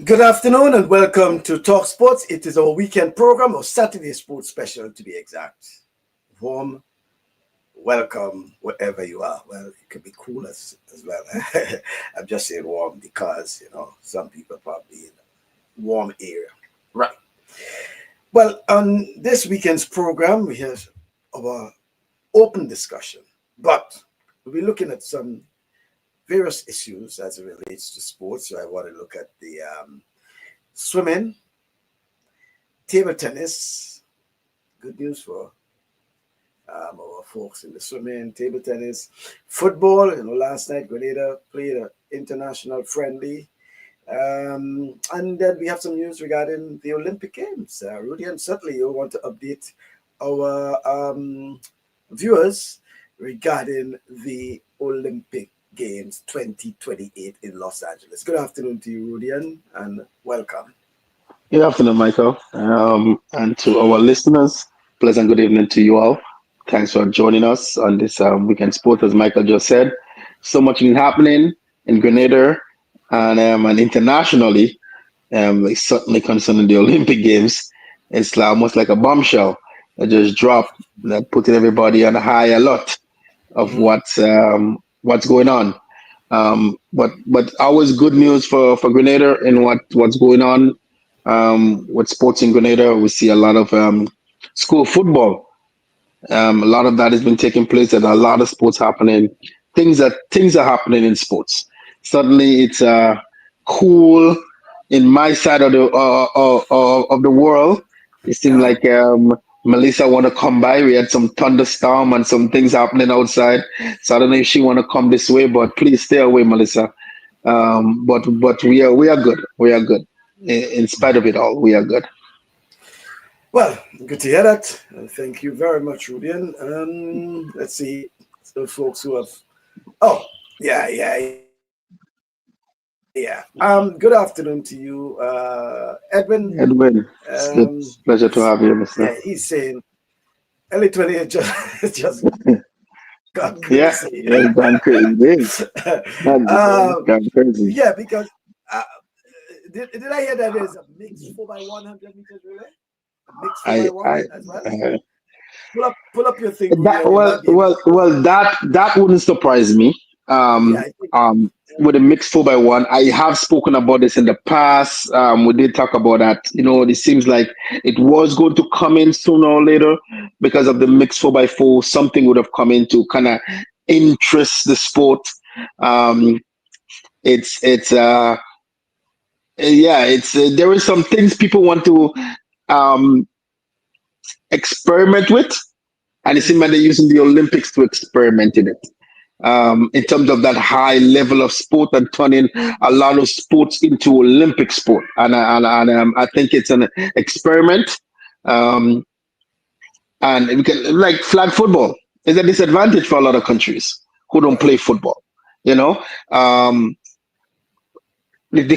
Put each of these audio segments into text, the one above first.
Good afternoon and welcome to TalkSports. It is our weekend program, or Saturday sports special to be exact. Warm welcome wherever you are. Well, it could be cool as well. I'm just saying warm because, some people probably in a warm area. Right. Well, on this weekend's program, we have our open discussion, but we'll be looking at some various issues as it relates to sports. So I want to look at the swimming, table tennis. Good news for our folks in the swimming, table tennis, football. Last night Grenada played an international friendly. And then we have some news regarding the Olympic Games. Rudieon, certainly you want to update our viewers regarding the Olympic Games 2028 in Los Angeles. Good afternoon to you, Rudieon, and welcome. Good afternoon, Michael, and to our listeners. Pleasant good evening to you all. Thanks for joining us on this weekend sport. As Michael just said, so much is happening in Grenada and internationally. It's certainly concerning the Olympic Games. It's almost like a bombshell that just dropped, that putting everybody on a high alert of what's going on. But always good news for Grenada and what's going on with sports in Grenada. We see a lot of school football. A lot of that has been taking place, and a lot of sports happening. Things are happening in sports. Suddenly, it's cool in my side of the world. It seems like Melissa want to come by. We had some thunderstorm and some things happening outside, so I don't know if she want to come this way. But please stay away, Melissa. But we are good. We are good. In spite of it all, we are good. Well, good to hear that. Thank you very much, Rudieon. Let's see. So folks who have... Oh, yeah. Good afternoon to you, Edwin. Edwin, it's a pleasure to have you, Mr. Yeah, he's saying early 20 just gone crazy. Yeah, gone crazy. Gone crazy. Yeah, because did I hear that there's a mixed 4x100 meters relay? A mixed 4x1 as well? Pull up your thing. That wouldn't surprise me. With a mixed 4x1, I have spoken about this in the past. We did talk about that. It seems like it was going to come in sooner or later because of the mixed 4x4. Something would have come in to kind of interest the sport. There are some things people want to experiment with, and it seems like they're using the Olympics to experiment in it. In terms of that high level of sport and turning a lot of sports into Olympic sport, and I think it's an experiment. And we can, like flag football is a disadvantage for a lot of countries who don't play football. The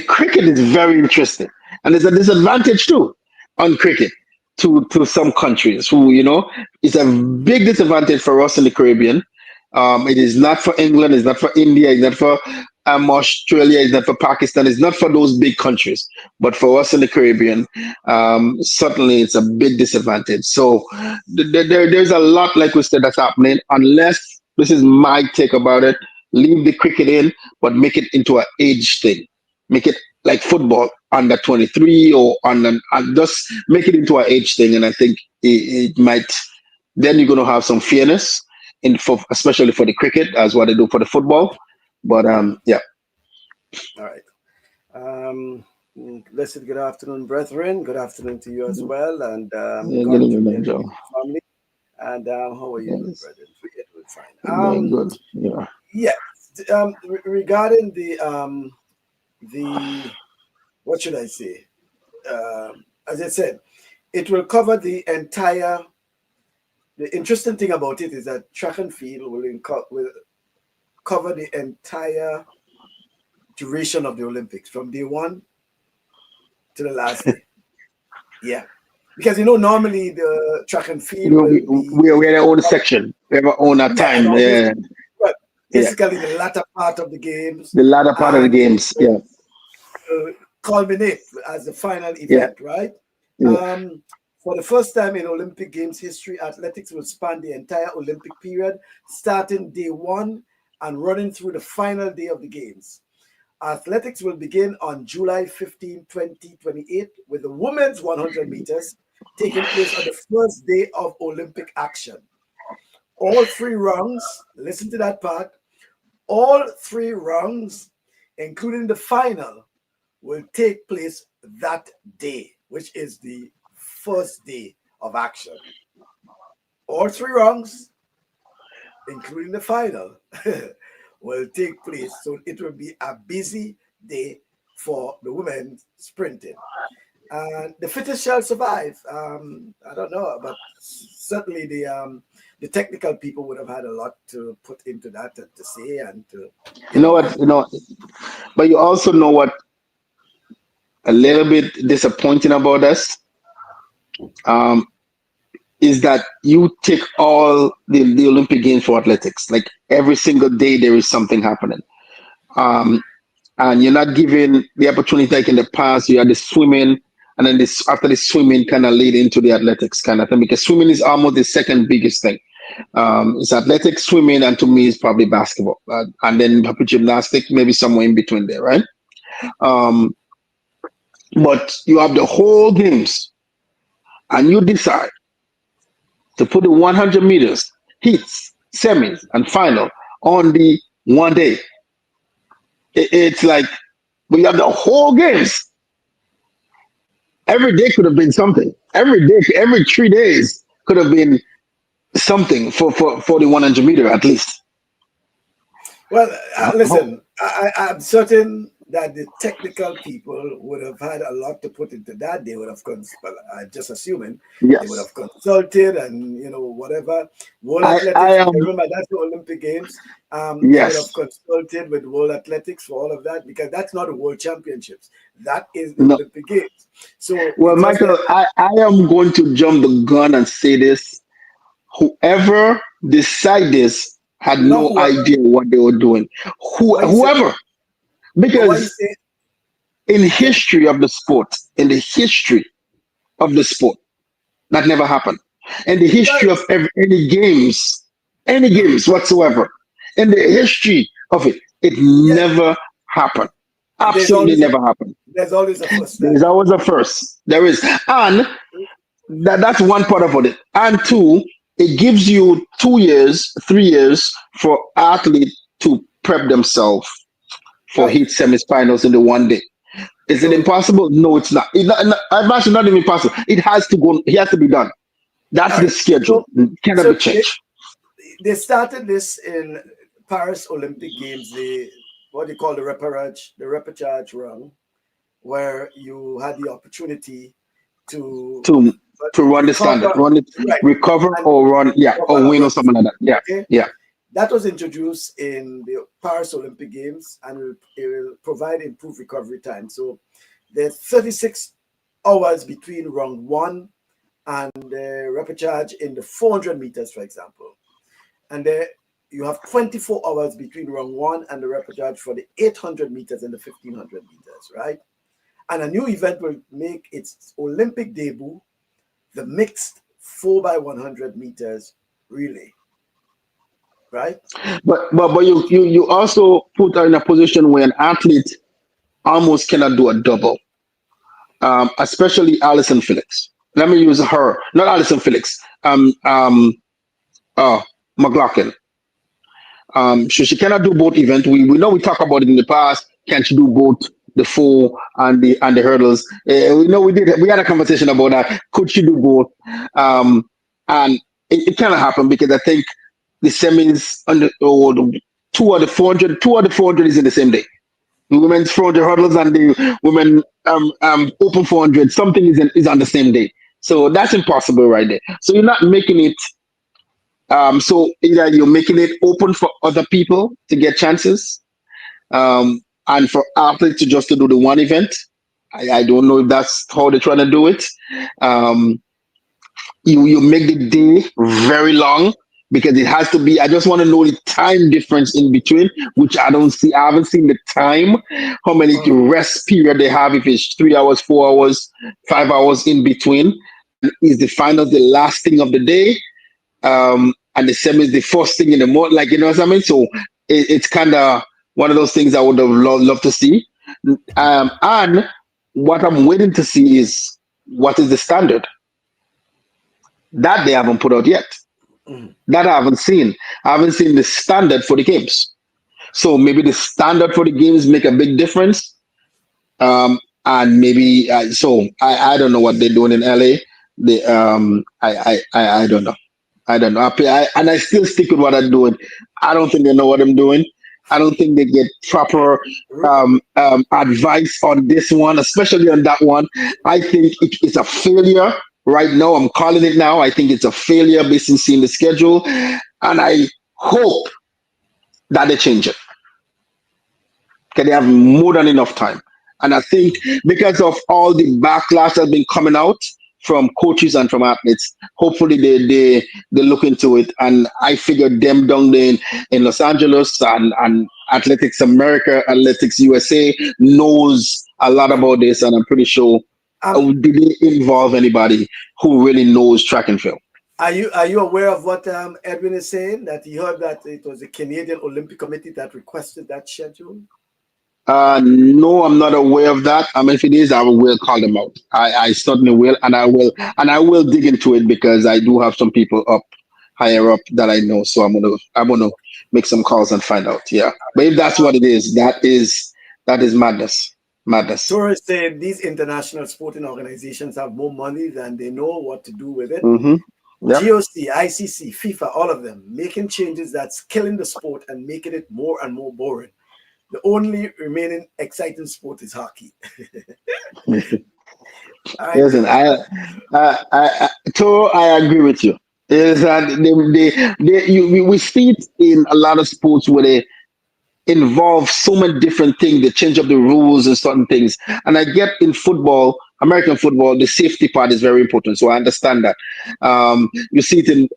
cricket is very interesting, and there's a disadvantage too on cricket to some countries who it's a big disadvantage for us in the Caribbean. It is not for England, it's not for India, it's not for Australia, it's not for Pakistan, it's not for those big countries. But for us in the Caribbean, certainly it's a big disadvantage. So there's a lot, like we said, that's happening. Unless, this is my take about it, leave the cricket in, but make it into an age thing. Make it like football, under 23 or just make it into an age thing. And I think it might, then you're going to have some fairness. Especially for the cricket, as what they do for the football, but yeah. All right. Blessed good afternoon, brethren. Good afternoon to you as well, and good evening, Joe. Family. And how are you, brethren? We're fine. Good. Yeah. Regarding the what should I say? As I said, it will cover the entire. The interesting thing about it is that track and field will cover the entire duration of the Olympics, from day one to the last day. Yeah. Because, normally the track and field we have our own section. We have our own time. But basically the latter part of the games. The latter part of the games, yeah. culminate as the final Yeah. event, right? Yeah. Um, for the first time in Olympic Games history, athletics will span the entire Olympic period, starting day one and running through the final day of the Games. Athletics will begin on July 15, 2028, with the women's 100 meters taking place on the first day of Olympic action. All three rounds, listen to that part, all three rounds, including the final, will take place that day, which is the first day of action. All three rounds, including the final, will take place. So it will be a busy day for the women sprinting. And the fittest shall survive. I don't know, but certainly the technical people would have had a lot to put into that and to say and to, You know what? But you also know what a little bit disappointing about us um, is that you take all the Olympic Games for athletics. Like every single day, there is something happening. Um, and you're not given the opportunity like in the past. You had the swimming, and then this after the swimming kind of lead into the athletics kind of thing because swimming is almost the second biggest thing. It's athletics, swimming, and to me, it's probably basketball, and then gymnastics, maybe somewhere in between there, right? Um, but you have the whole games, and you decide to put the 100 meters, heats, semis, and final on the one day. It's like we have the whole games. Every day could have been something. Every day, every 3 days could have been something for the 100 meter at least. well, Oh, listen, I'm certain that the technical people would have had a lot to put into that. They would have, well, I'm just assuming, they would yes, have consulted and, whatever. World I Athletics, am. remember that's the Olympic Games. They would have Yes, consulted with World Athletics for all of that because that's not the World Championships. That is the no. Olympic Games. So Well, it was Michael, the, I am going to jump the gun and say this. Whoever decided this had not no whoever. idea what they were doing. Why you say, Whoever, but why you because say, in yeah, history of the sport, in the history of the sport, that never happened. In the well, history of any games whatsoever, in the history of it, it yeah, never happened. there's Absolutely always a never happened. there's always a first There's time. always a first. There is, and that's one part of it. And two, it gives you 2 years, 3 years for athletes to prep themselves for Right. heat semifinals in the one day. Is it So impossible? No, it's not. Actually, not even possible. It has to go. It has to be done. That's all the right. schedule. So It cannot so be they, changed. they started this in Paris Olympic Games, the what they call the repechage run, where you had the opportunity to To to run the recover, standard, run it, right, recover and or run, yeah, recover or and win or run something through. like that. Yeah, Okay. yeah. That was introduced in the Paris Olympic Games and it will provide improved recovery time. So there's 36 hours between round one and the repechage in the 400 meters, for example. And there you have 24 hours between round one and the repechage for the 800 meters and the 1500 meters, right? And a new event will make its Olympic debut, the mixed 4 by 100 meters relay, right? But you also put her in a position where an athlete almost cannot do a double, especially Alison Felix. Let me use her, not Alison Felix. Uh, McLaughlin. So she cannot do both events. We know we talked about it in the past. Can she do both the full and the hurdles? We know we had a conversation about that. Could she do both? And it cannot happen because I think the semis on the or the two of the 400 is in the same day. The women's 400 hurdles and the women open 400. Something is on the same day. So that's impossible right there. So you're not making it so either you're making it open for other people to get chances, and for athletes to just to do the one event. I don't know if that's how they're trying to do it. Um, you make the day very long because it has to be. I just want to know the time difference in between, which I don't see. I haven't seen the time, how many rest period they have, if it's 3 hours, 4 hours, 5 hours in between, and is the finals the last thing of the day, and the semi is the first thing in the morning. Like, you know what I mean? So it's kind of one of those things I would have loved to see. And what I'm waiting to see is what is the standard that they haven't put out yet. Mm. That I haven't seen. I haven't seen the standard for the games. So maybe the standard for the games make a big difference. And maybe so I don't know what they're doing in LA. They I don't know. I don't know. And I still stick with what I'm doing. I don't think they know what I'm doing. I don't think they get proper advice on this one, especially on that one. I think it's a failure right now. I'm calling it now. I think it's a failure based on seeing the schedule. And I hope that they change it. Okay, they have more than enough time. And I think because of all the backlash that's been coming out from coaches and from athletes, hopefully they look into it. And I figured them down there in Los Angeles and Athletics America, Athletics USA knows a lot about this, and I'm pretty sure did they involve anybody who really knows track and field? Are you aware of what Edwin is saying? That he heard that it was the Canadian Olympic Committee that requested that schedule? No, I'm not aware of that. I mean, if it is, I will call them out. I certainly will, and I will dig into it because I do have some people up higher up that I know. So I'm gonna make some calls and find out. Yeah, but if that's what it is, that is madness, madness. Tourists say these international sporting organizations have more money than they know what to do with it. Mm-hmm. Yep. GOC, ICC, FIFA, all of them making changes that's killing the sport and making it more and more boring. The only remaining exciting sport is hockey. Listen, Toro, I agree with you. Is that we see it in a lot of sports where they involve so many different things. They change up the rules and certain things. And I get in football, American football, the safety part is very important. So I understand that. You see it in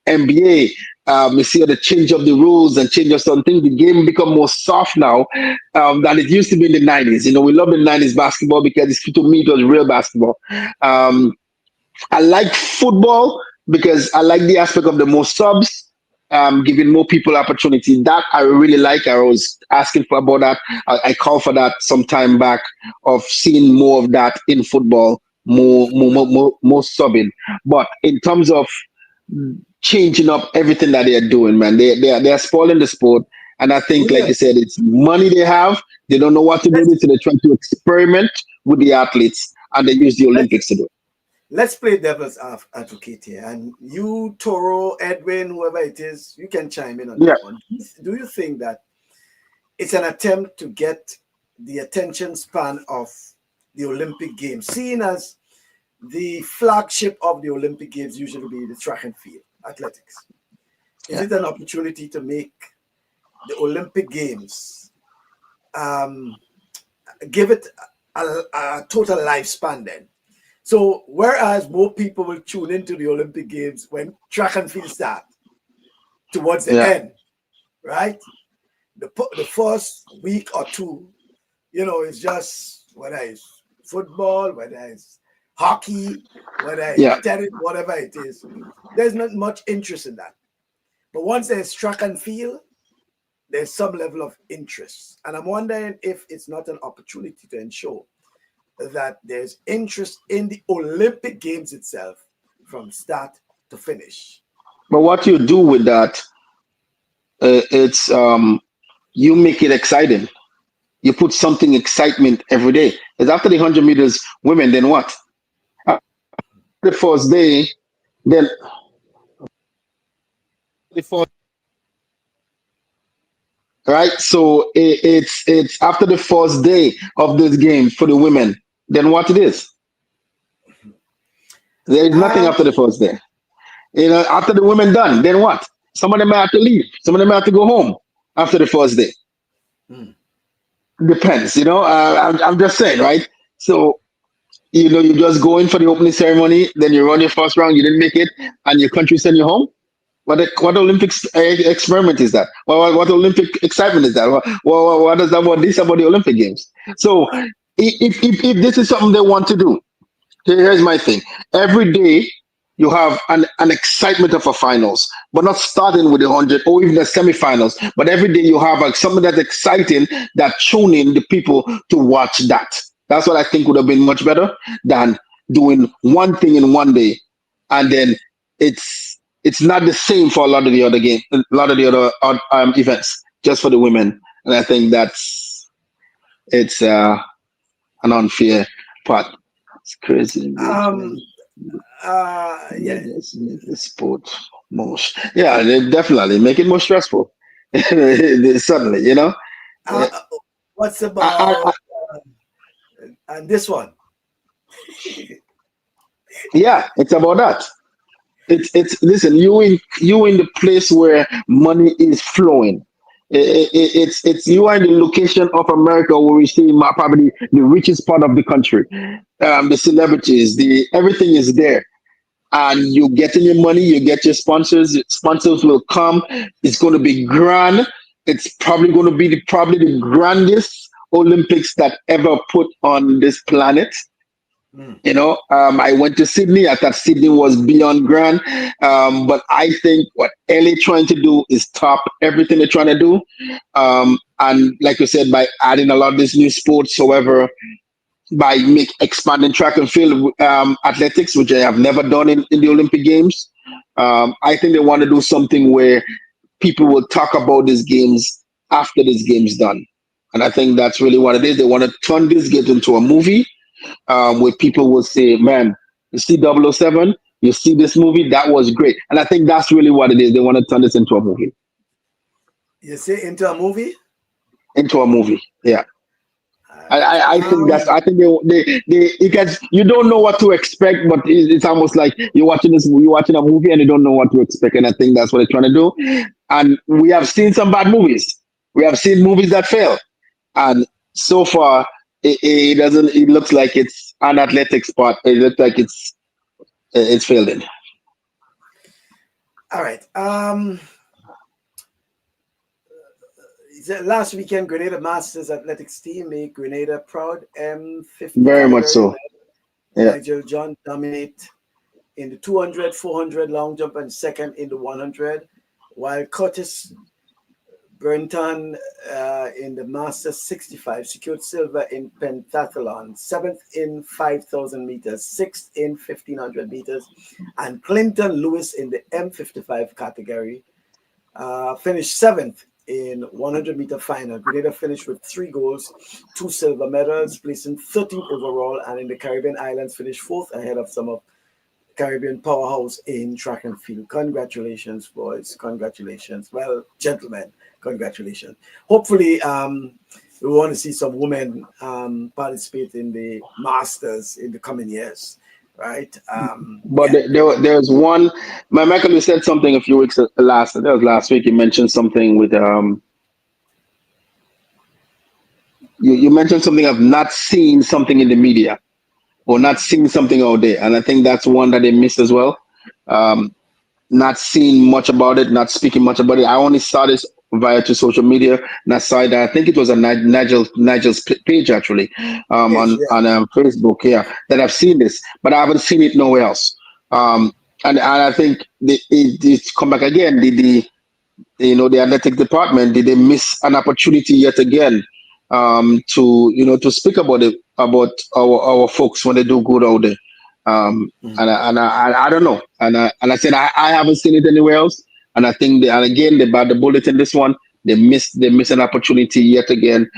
NBA. You see how they change up the rules and change up certain things. The game become more soft now than it used to be in the 90s. You know, we love the 90s basketball because to me it was real basketball. I like football because I like the aspect of the more subs, giving more people opportunity. That I really like. I was asking for about that. I called for that some time back of seeing more of that in football, more subbing. But in terms of changing up everything that they are doing, man, they are spoiling the sport. And I think, like you said, it's money they have. They don't know what to do with it, so they're trying to experiment with the athletes, and they use the Olympics to do it. Let's play devil's advocate here. And you, Toro, Edwin, whoever it is, you can chime in on Yeah. that one. Do you think that it's an attempt to get the attention span of the Olympic Games, seen as the flagship of the Olympic Games usually be the track and field, athletics? Is it an opportunity to make the Olympic Games, give it a total lifespan then? So whereas more people will tune into the Olympic Games when track and field start towards the end, right? The first week or two, you know, it's just whether it's football, whether it's hockey, whether it's tennis, whatever it is. There's not much interest in that. But once there's track and field, there's some level of interest. And I'm wondering if it's not an opportunity to ensure that there's interest in the Olympic Games itself from start to finish. But what you do with that, it's you make it exciting. You put something excitement every day. It's after the 100 meters women, then what? The first day, then the first, right? So it's after the first day of this game for the women. Then what it is? There is nothing after the first day. You know, after the women done, then what? Some of them may have to leave. Some of them may have to go home after the first day. Depends, you know. I'm just saying, right? So, you know, you just go in for the opening ceremony, then you run your first round, you didn't make it, and your country send you home. What Olympics experiment is that? What Olympic excitement is that? What does that? What this about the Olympic Games? So if this is something they want to do, here's my thing. Every day you have an excitement of a finals, but not starting with the 100 or even the semifinals. But every day you have like something that's exciting that tune in the people to watch that. That's what I think would have been much better than doing one thing in one day, and then it's not the same for a lot of the other a lot of the other events just for the women. And I think it's an unfair part. It's crazy. Um, yeah. Let's make the sport more. Yeah, they definitely make it more stressful. Suddenly, you know. Uh, what's I, about and this one? yeah, it's about that. It's listen. You in the place where money is flowing. It's you are in the location of America where we see probably the richest part of the country. The celebrities, the everything is there, and you getting your money, you get your sponsors. Sponsors will come. It's going to be grand. It's probably going to be probably the grandest Olympics that ever put on this planet. Mm. I went to Sydney. I thought Sydney was beyond grand, but I think what LA trying to do is top everything they're trying to do. And like you said, by adding a lot of these new sports, however, by expanding track and field athletics, which I have never done in the Olympic Games. I think they want to do something where people will talk about these games after this game's done. And I think that's really what it is. They want to turn this game into a movie where people will say, man, you see 007, you see this movie, that was great. And I think that's really what it is. They want to turn this into a movie. You say into a movie? Into a movie, yeah. All I, right. I, I think that's I think they because you don't know what to expect, but it's almost like you're watching a movie and you don't know what to expect, and I think that's what they're trying to do. And we have seen some bad movies. We have seen movies that fail, and so far it doesn't. It looks like it's an athletic sport. It looks like it's failing. All right. Last weekend, Grenada Masters athletics team made Grenada proud. M50 Very much category. so. Yeah. Nigel John dominate in the 200, 400 long jump and second in the 100, while Curtis Burnton in the Masters 65 secured silver in pentathlon, seventh in 5,000 meters, sixth in 1,500 meters, and Clinton Lewis in the M55 category finished seventh in 100-meter final. Grenada finished with 3 golds, 2 silver medals, placing 13th overall, and in the Caribbean islands finished fourth ahead of some of Caribbean powerhouse in track and field. Congratulations, boys. Congratulations. Well, gentlemen, congratulations. Hopefully, we want to see some women participate in the Masters in the coming years, right? But there's one. My Michael, you said something a few weeks last. That was last week. You mentioned something with you mentioned something of not seeing something in the media or not seeing something out there, and I think that's one that they missed as well. Um, Not seeing much about it, not speaking much about it. I only saw this via to social media, and I saw it. I think it was a Nigel's page actually, Yes, yeah. on Facebook. Yeah, that I've seen this, but I haven't seen it nowhere else. Um, and I think it's come back again. The athletic department, did they miss an opportunity yet again to speak about it, about our folks when they do good out there. Mm. And I don't know, and I said I haven't seen it anywhere else, and I think and again about the bulletin, this one they miss an opportunity yet again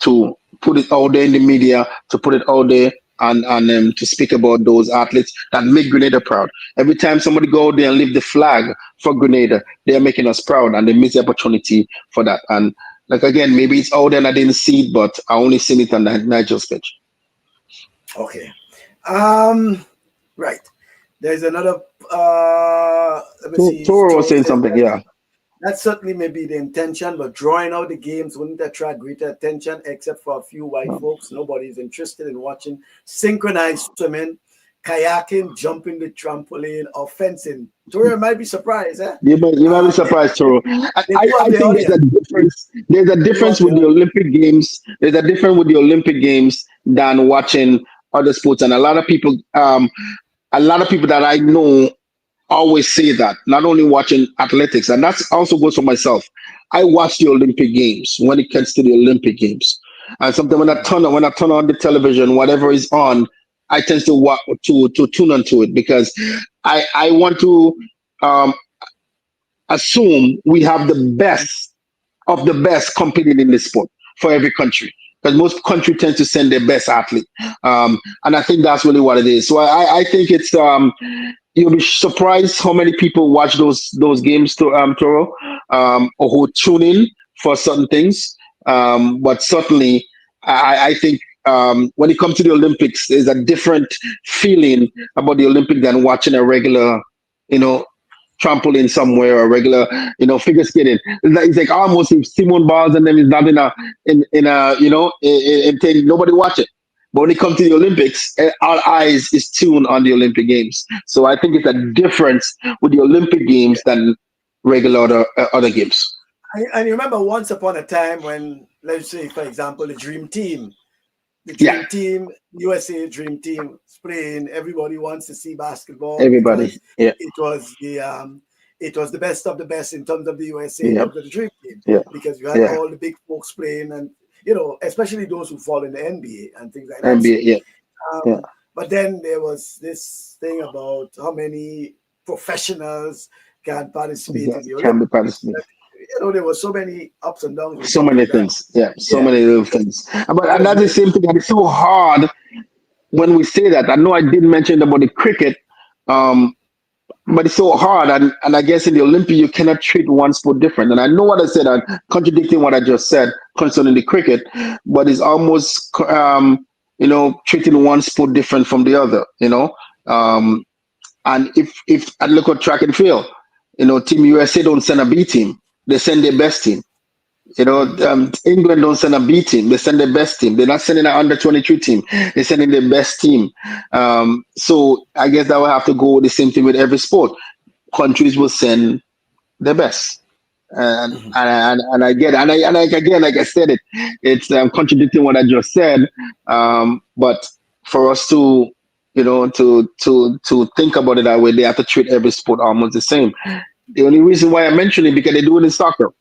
to put it out there in the media, to put it out there and to speak about those athletes that make Grenada proud. Every time somebody go out there and lift the flag for Grenada, they are making us proud, and they miss the opportunity for that. And like again, maybe it's out there and I didn't see it, but I only seen it on Nigel's page. Okay. Um, right. There's another, let me see, Toro was Toro saying says something, yeah. that certainly may be the intention, but drawing out the games wouldn't attract greater attention except for a few white folks. Nobody is interested in watching synchronized swimming. kayaking, jumping the trampoline, or fencing. Tori might be surprised, eh? You might be They, surprised, Toro. I, they I, do have I the think there's a audience. difference. There's a They do difference have the with the audience. Olympic Games. There's a difference with the Olympic Games than watching other sports. And a lot of people that I know always say that. Not only watching athletics, and that's also goes for myself. I watch the Olympic Games when it comes to the Olympic Games, and sometimes when I turn on the television, whatever is on, I tend to to tune onto it because I want to. Um, Assume we have the best of the best competing in this sport for every country because most countries tend to send their best athlete, and I think that's really what it is. So I think it's you'll be surprised how many people watch those games to Toro, or who tune in for certain things. But certainly, I think when it comes to the Olympics, there's a different feeling about the Olympic than watching a regular, you know, trampoline somewhere or regular, figure skating. It's like almost if Simone Biles and them is not in a in thing, nobody watch it. But when it comes to the Olympics, our eyes is tuned on the Olympic Games. So I think it's a difference with the Olympic Games than regular other games. And you remember once upon a time when, let's say, for example, the Yeah, dream team, USA dream team is playing. Everybody wants to see basketball everybody. because Yeah, it was the it was the best of the best in terms of the USA, in yeah, terms of the dream team, yeah, because you had yeah. all the big folks playing, and especially those who fall in the NBA and things like that. NBA. So, Yeah, yeah. but then there was this thing about how many professionals can participate in Yes, the can be Olympics. participated. There were so many ups and downs with So all many of that. things. Yeah, so Yeah, many little things. But it and was that's the really same thing. And it's so hard when we say that. I know I did mention about the cricket, um, but it's so hard. And I guess in the Olympic, you cannot treat one sport different. And I know what I said, I'm contradicting what I just said concerning the cricket, but it's almost, treating one sport different from the other, Um, and if I look at track and field, Team USA don't send a B team, they send their best team. England don't send a B team. They send their best team. They're not sending an under 23 team. They're sending their best team. So I guess that will have to go the same thing with every sport. Countries will send their best. And I get again, like I said, it's contradicting what I just said. But for us to to think about it that way, they have to treat every sport almost the same. The only reason why I mention it because they do it in soccer.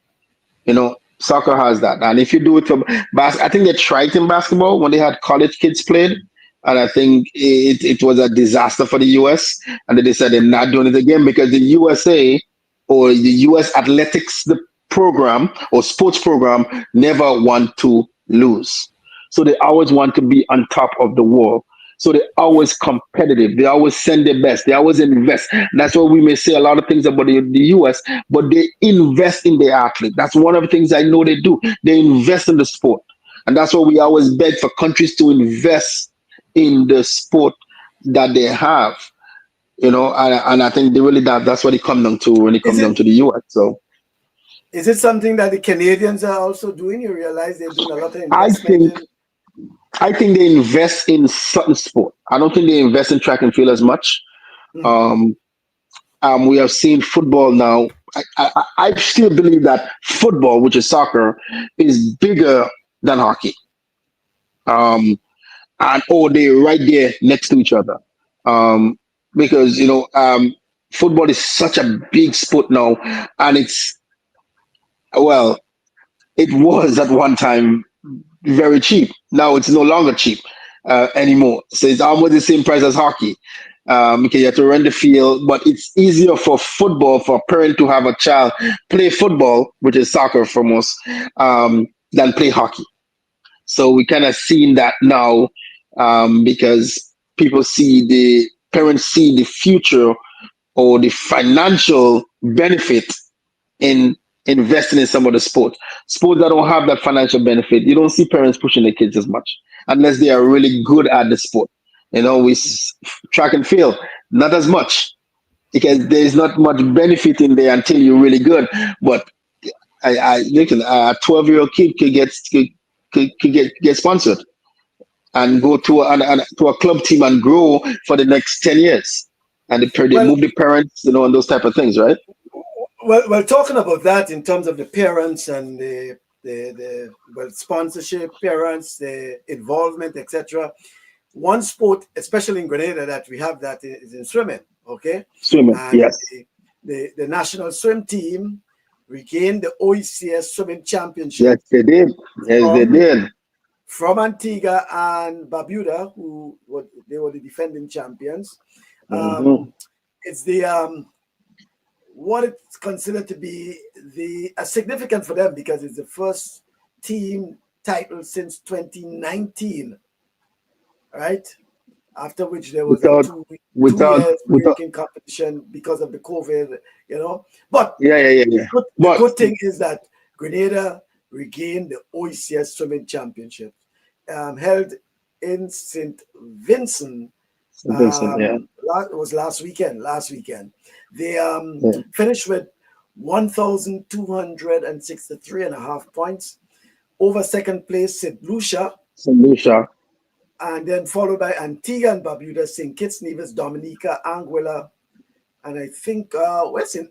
Soccer has that. And if you do it for I think they tried it in basketball when they had college kids played. And I think it was a disaster for the US. And they decided not doing it again because the USA or the US athletics the program or sports program never want to lose. So they always want to be on top of the world. So they're always competitive. They always send their best. They always invest. That's why we may say a lot of things about the US, but they invest in their athlete. That's one of the things I know they do. They invest in the sport. And that's why we always beg for countries to invest in the sport that they have. And I think they really that's what it comes down to when it is comes down it to the US. So is it something that the Canadians are also doing? You realize they're doing a lot of I investment think in. I think they invest in certain sport. I don't think they invest in track and field as much. Mhm. Um, we have seen football now. I still believe that football, which is soccer, is bigger than hockey. Um, and they're right there next to each other. Um, because football is such a big sport now, and well, it was at one time very cheap. Now it's no longer cheap anymore. So it's almost the same price as hockey. Because you have to rent the field, but it's easier for football for a parent to have a child play football, which is soccer for most, than play hockey. So we kind of seen that now because parents see the future or the financial benefit in investing in some of the sports. Sports that don't have that financial benefit, you don't see parents pushing their kids as much unless they are really good at the sport. Track and field, not as much because there's not much benefit in there until you're really good. But I look, a 12-year-old kid could get sponsored. and go to a club team and grow for the next 10 years. And they Well, move the parents, and those type of things, right? well, talking about that in terms of the parents and the sponsorship, parents, the involvement, etc. One sport, especially in Grenada, that we have that is in swimming. Okay, Swimming, and yes, the national swim team regained the OECS swimming yes, championship they did, yes, they from did. Antigua and Barbuda, who they were the defending champions. Hmm. It's the what it's considered to be the significant for them because it's the first team title since 2019, right? After which there was a Without, two years without, break in competition because of the COVID, you know. But yeah, yeah, yeah, yeah. the But good thing is that Grenada regained the OECS swimming championship, held in St. Vincent. Vincent, yeah, It was last weekend. They yeah, finished with 1,263.5 points over second place St. Lucia, Saint Lucia, and then followed by Antigua and Barbuda, St. Kitts, Nevis, Dominica, Anguilla, and I think St.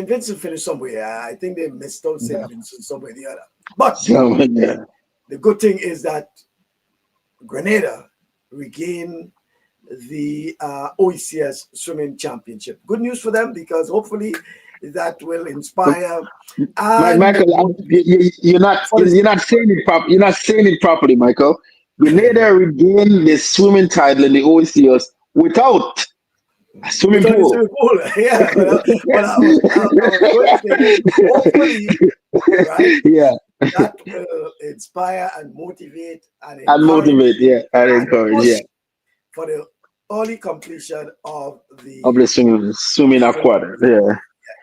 Vincent finished somewhere. I think they missed out St. yeah, Vincent somewhere or the other. But so, yeah. the good thing is that Grenada regained the OECS swimming championship. Good news for them because hopefully that will inspire and Michael, motivate for the you're not saying it You're not saying it properly, Michael. Grenada regained the swimming title in the OCS without a swimming without the pool. swimming pool. Yeah, but I was going to say hopefully, right, Yeah, that will inspire and motivate and and encourage motivate. Yeah, and and encourage. Yeah, push for the early completion of of the the swimming swimming aquatic. Yeah.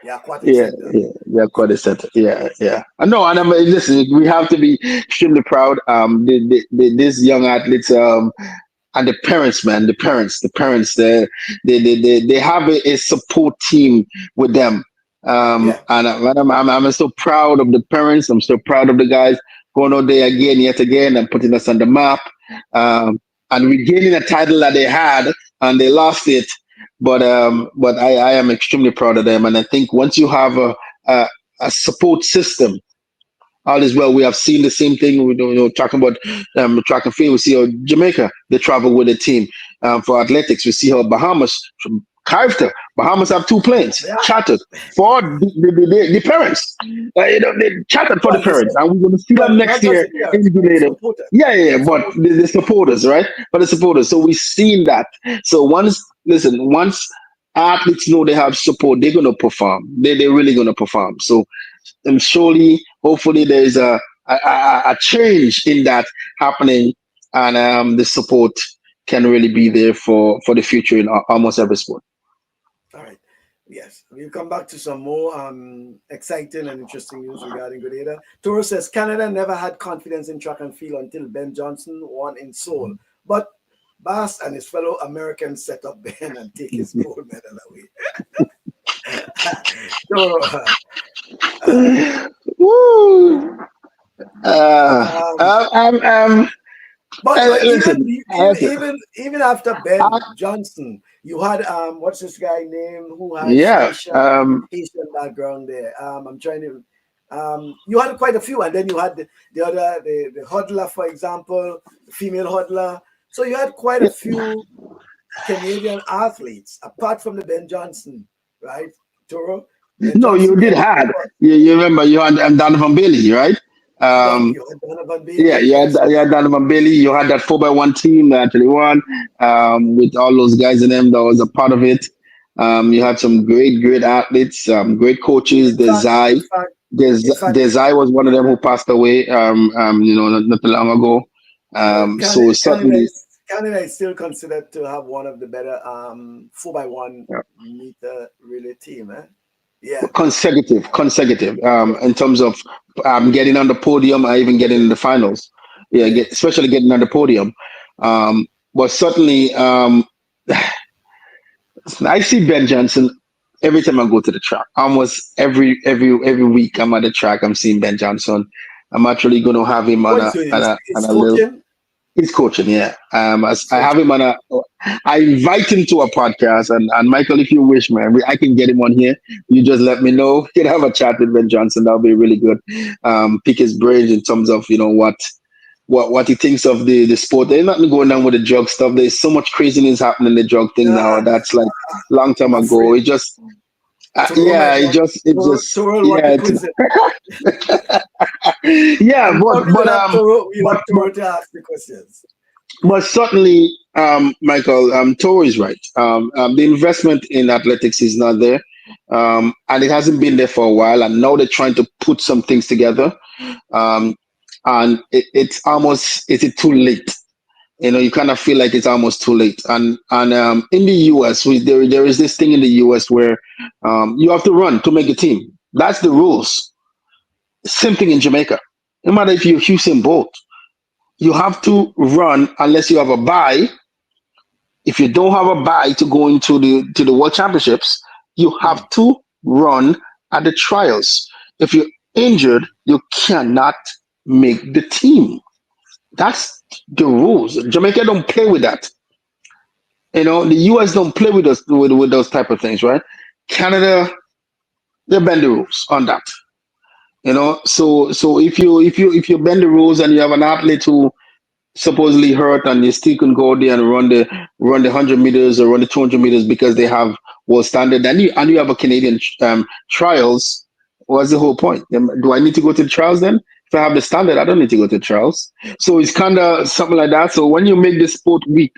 the aquatic Yeah, center. yeah, yeah, quite a center. Yeah, yeah. I know, and listen, we have to be extremely proud. These young athletes, and the parents, man, they have a support team with them. Yeah, I'm so proud of the parents. I'm so proud of the guys going out there again, yet again, and putting us on the map, um, and regaining a title that they had and they lost it. But I am extremely proud of them, and I think once you have a, a support system, all is well. We have seen the same thing. Talking about track and field. We see how Jamaica they travel with a team for athletics. We see how Bahamas, Bahamas have two planes yeah. chartered for the parents. They chartered for the Well, parents, listen, and we're going to see them well, next not just year the in parents, but the Grenada. supporters. Yeah, yeah, yeah, The but supporters. the supporters, right? For the supporters. So we've seen that. So once athletes know they have support, they're gonna perform. They're really gonna perform. So and surely, hopefully, there's a change in that happening, and the support can really be there for the future in almost every sport. All right. Yes, we'll come back to some more exciting and interesting news regarding Grenada. Toro says Canada never had confidence in track and field until Ben Johnson won in Seoul. But Bass and his fellow Americans set up Ben and take his gold medal away. Toro, Woo! Uh, um, um, um, um, but even listen, even even even after Ben Johnson, you had what's this guy name who has yeah, Haitian background there. I'm trying to you had quite a few, and then you had the other the hurdler, for example, the female hurdler. So you had quite a few Canadian athletes apart from the Ben Johnson, right? Toro, Ben no, you Johnson, did yeah, had. who else? You remember you had Donovan Bailey, right? Um, You had Donovan Yeah, Bailey, yes. you had Donovan Bailey. You had that 4x1 team that actually won with all those guys in them that was a part of it. You had some great athletes, great coaches. In fact, in Desai, fact, in fact, Desai was one of them who passed away. Not too long ago. So certainly, Canada is still considered to have one of the better 4x1 yeah, meter relay team. Eh? Yeah, consecutive. yeah, In terms of getting on the podium, or even getting in the finals. Yeah, yes. especially getting on the podium. But certainly, I see Ben Johnson every time I go to the track. Almost every week I'm at the track. I'm seeing Ben Johnson. I'm actually going to have him What is it? on His a little. coaching? He's coaching, yeah. As I So have him on I invite him to a podcast, and Michael, if you wish, man, I can get him on here. You just let me know. You can have a chat with Ben Johnson. That'll be really good. Pick his brains in terms of what he thinks of the sport. There's nothing going on with the drug stuff. There's so much craziness happening in the drug thing now. nah, That's like long time I'm ago. afraid It just Toro yeah, might want Toro want yeah, to quiz it. yeah, We probably will have Toro. We'll but have Toro to ask the questions. But certainly, Michael, Toro is right. The investment in athletics is not there, and it hasn't been there for a while. And now they're trying to put some things together, um, and it's almost is it too late? You kind of feel like it's almost too late. And in the U.S., there is this thing in the U.S. where you have to run to make a team. That's the rules. Same thing in Jamaica. No matter if you're Houston Bolt, you have to run unless you have a bye. If you don't have a bye to go into the World Championships, you have Mm. to run at the trials. If you're injured, you cannot make the team. That's the rules. Jamaica don't play with that. The US don't play with us with those type of things, right? Canada, they bend the rules on that. So if you bend the rules and you have an athlete who supposedly hurt and they still can go there and run the 100 meters or run the 200 meters because they have world standard and you have a Canadian trials. What's the whole point? Do I need to go to the trials then? If I have the standard, I don't need to go to the trials. So it's kind of something like that. So when you make the sport weak,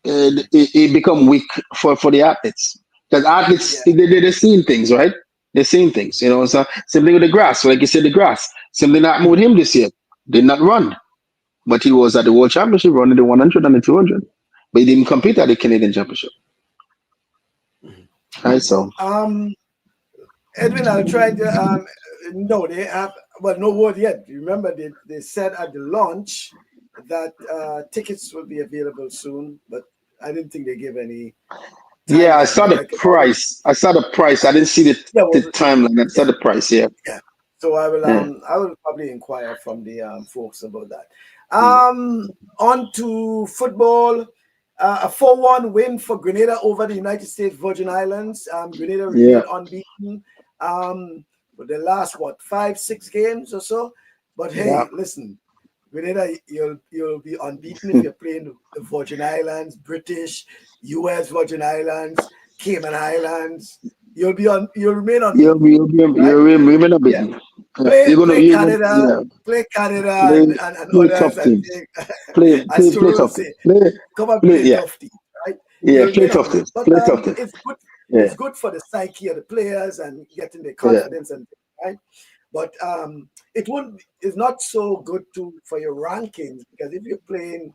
it become weak for the athletes, because athletes Yeah. they're seeing things, right? They're seeing things. So same thing with the grass. So like you said, the grass. Same thing happened with Mm. him this year. Did not run, but he was at the World Championship running the 100 and the 200. But he didn't compete at the Canadian Championship. Mhm. Right? So, Um, Edwin, I'll try to. No, they have. Well, no word yet. Remember, they said at the launch that tickets will be available soon, but I didn't think they gave any yeah, I timeline. saw But the I can always. price. I saw the price. I didn't see Yeah, the well, timeline. I saw yeah, the price. Yeah. yeah. So Yeah. I will probably inquire from the folks about that. Yeah. On to football. A 4-1 win for Grenada over the United States Virgin Islands. Grenada Yeah. remain unbeaten for the last, what, 5, 6 games or so. But Yeah. hey, listen, Grenada, you'll be unbeaten if you're playing the Virgin Islands, British, US Virgin Islands, Cayman Islands. You'll remain You'll unbeaten, be, you'll be, right? you're gonna be. Yeah. Yeah. Play play You're gonna, Canada, yeah. play Canada Play, and play others tough and teams. take, Play, as play Turo will tough teams. say, Play, come and play. play Yeah. tough team, right? Yeah. You'll Play remain tough unbeaten. teams. But Play tough teams. it's good. Yeah. It's good for the psyche of the players and getting their Yeah. confidence and right. But it won't. It's not so good to for your rankings because if you're playing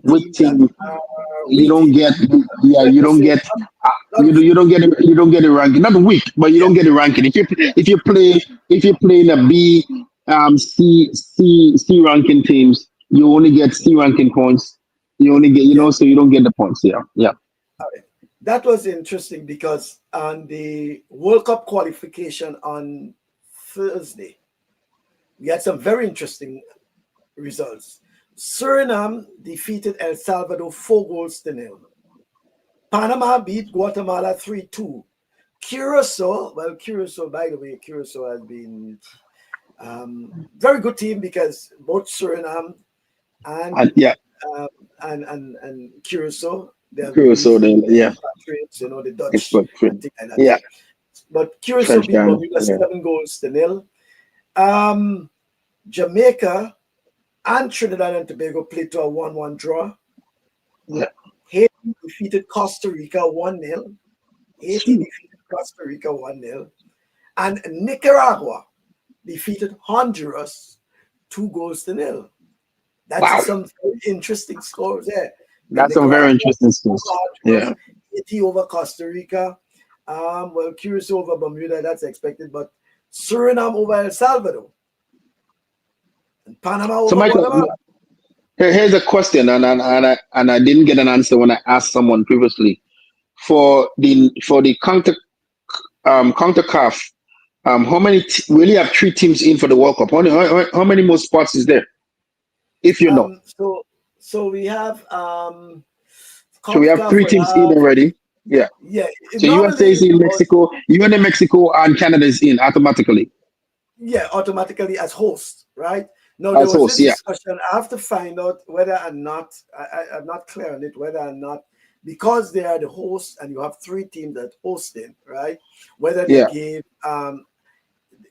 With teams that team, are you don't weakened, get. Yeah. let You me don't say get. not You weak. don't get. You don't get a ranking. Not weak, but you Yeah, don't get a ranking. If you play in a B, C ranking teams, you only get C ranking points. You only get. yeah. So you don't get the points. Yeah. Yeah. That was interesting because on the World Cup qualification on Thursday, we had some very interesting results. Suriname defeated El Salvador 4 goals to nil. Panama beat Guatemala 3-2. Curacao, by the way, Curacao has been very good team because both Suriname and And yeah. and Curacao, they have been So then, recent yeah. expatriates, the Dutch Expert. and things like that. Yeah. But Curacao French beat Guiana. Bermuda Yeah. 7 goals to nil. Um, Jamaica and Trinidad and Tobago played to a 1-1 draw. Yeah. Haiti defeated Costa Rica 1-0. Haiti Shoot. defeated Costa Rica 1-0. And Nicaragua defeated Honduras 2 goals to nil. That's Wow. some very interesting scores there. That's some Nicaragua very interesting over skills. Yeah. Honduras, Haiti over Costa Rica, Curacao over Bermuda, that's expected, but Suriname over El Salvador, and Panama So over Michael, Guatemala. here's a question, and I didn't get an answer when I asked someone previously. For the CONCACAF, how many we only have 3 teams in for the World Cup. How many more spots is there? if you know. So we have So we have CONCACAF three will teams in have, already. Yeah. yeah, So USA is normally in about, Mexico. UN in Mexico and Canada is in automatically yeah, automatically as host, right? Now there as was host. this Yeah. discussion. I have to find out whether or not I'm not clear on it, whether or not because they are the host and you have three teams that hosting, right? Whether they Yeah. give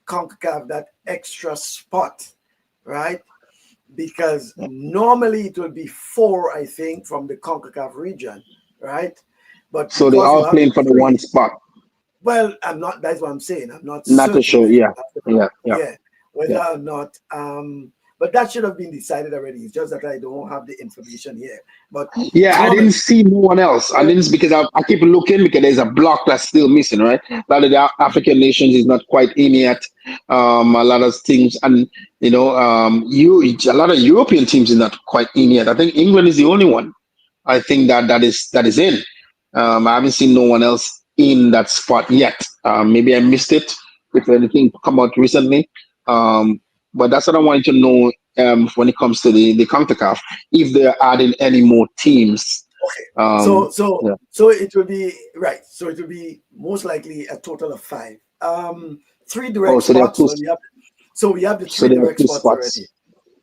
CONCACAF that extra spot, right? Because normally it will be four, I think, from the CONCACAF region, right? But So they because you all have playing for the one three, spot. well, I'm not. That's what I'm saying. I'm not Not to certain show. yet. Yeah. I have to Yeah. Yeah. yeah, whether Yeah. or not. But that should have been decided already. It's just that I don't have the information here. But Yeah, I didn't normally, see no one else. I yeah, didn't because I keep looking because there's a block that's still missing, right? A lot of the African nations is not quite in yet. A lot of things, and you a lot of European teams is not quite in yet. I think England is the only one. I think that is in. I haven't seen no one else in that spot yet. Maybe I missed it if anything come out recently. But that's what I wanted to know when it comes to the CONCACAF, if they're adding any more teams. okay. Um, So so yeah. so it will be right. So it will be most likely a total of five. Three Oh, direct so there are spots. two. So we have the So three there are direct two spots spots. already.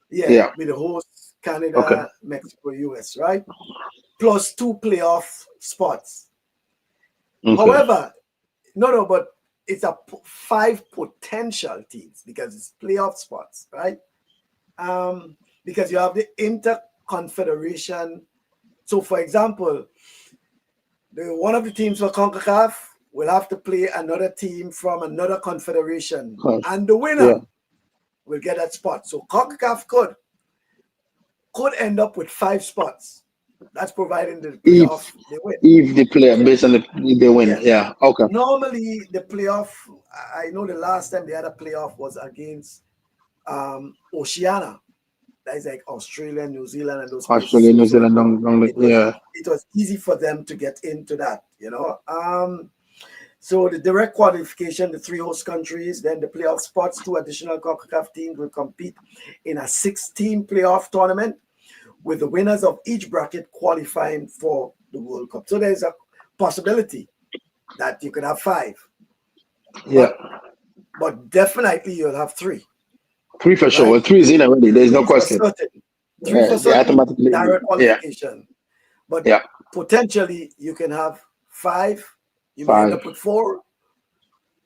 Yeah, Yeah. with the hosts Okay. Canada, Mexico, US, right? Plus two playoff spots. Okay. However, no, but it's five potential teams because it's playoff spots, right? Because you have the interconfederation. So, for example, one of the teams for CONCACAF will have to play another team from another confederation, Huh. and the winner Yeah. will get that spot. So, CONCACAF could end up with five spots. That's providing the playoff If they win. if the player Yeah, based on the win. yeah. Yeah. Okay. Normally, the playoff. I know the last time they had a playoff was against Oceania. That is like Australia, New Zealand, and those places. Australia, So New so Zealand, it was yeah. it was easy for them to get into that. So the direct qualification, the three host countries, then the playoff spots, two additional CONCACAF teams will compete in a 16 playoff tournament with the winners of each bracket qualifying for the World Cup. So there's a possibility that you could have five, Yeah. but definitely you'll have three, Three for sure. right? Well, three is in already. There's no Three for question. certain. Three for They certain, automatically in. direct Yeah. qualification. But Yeah. potentially you can have five. You may end Five. up with four,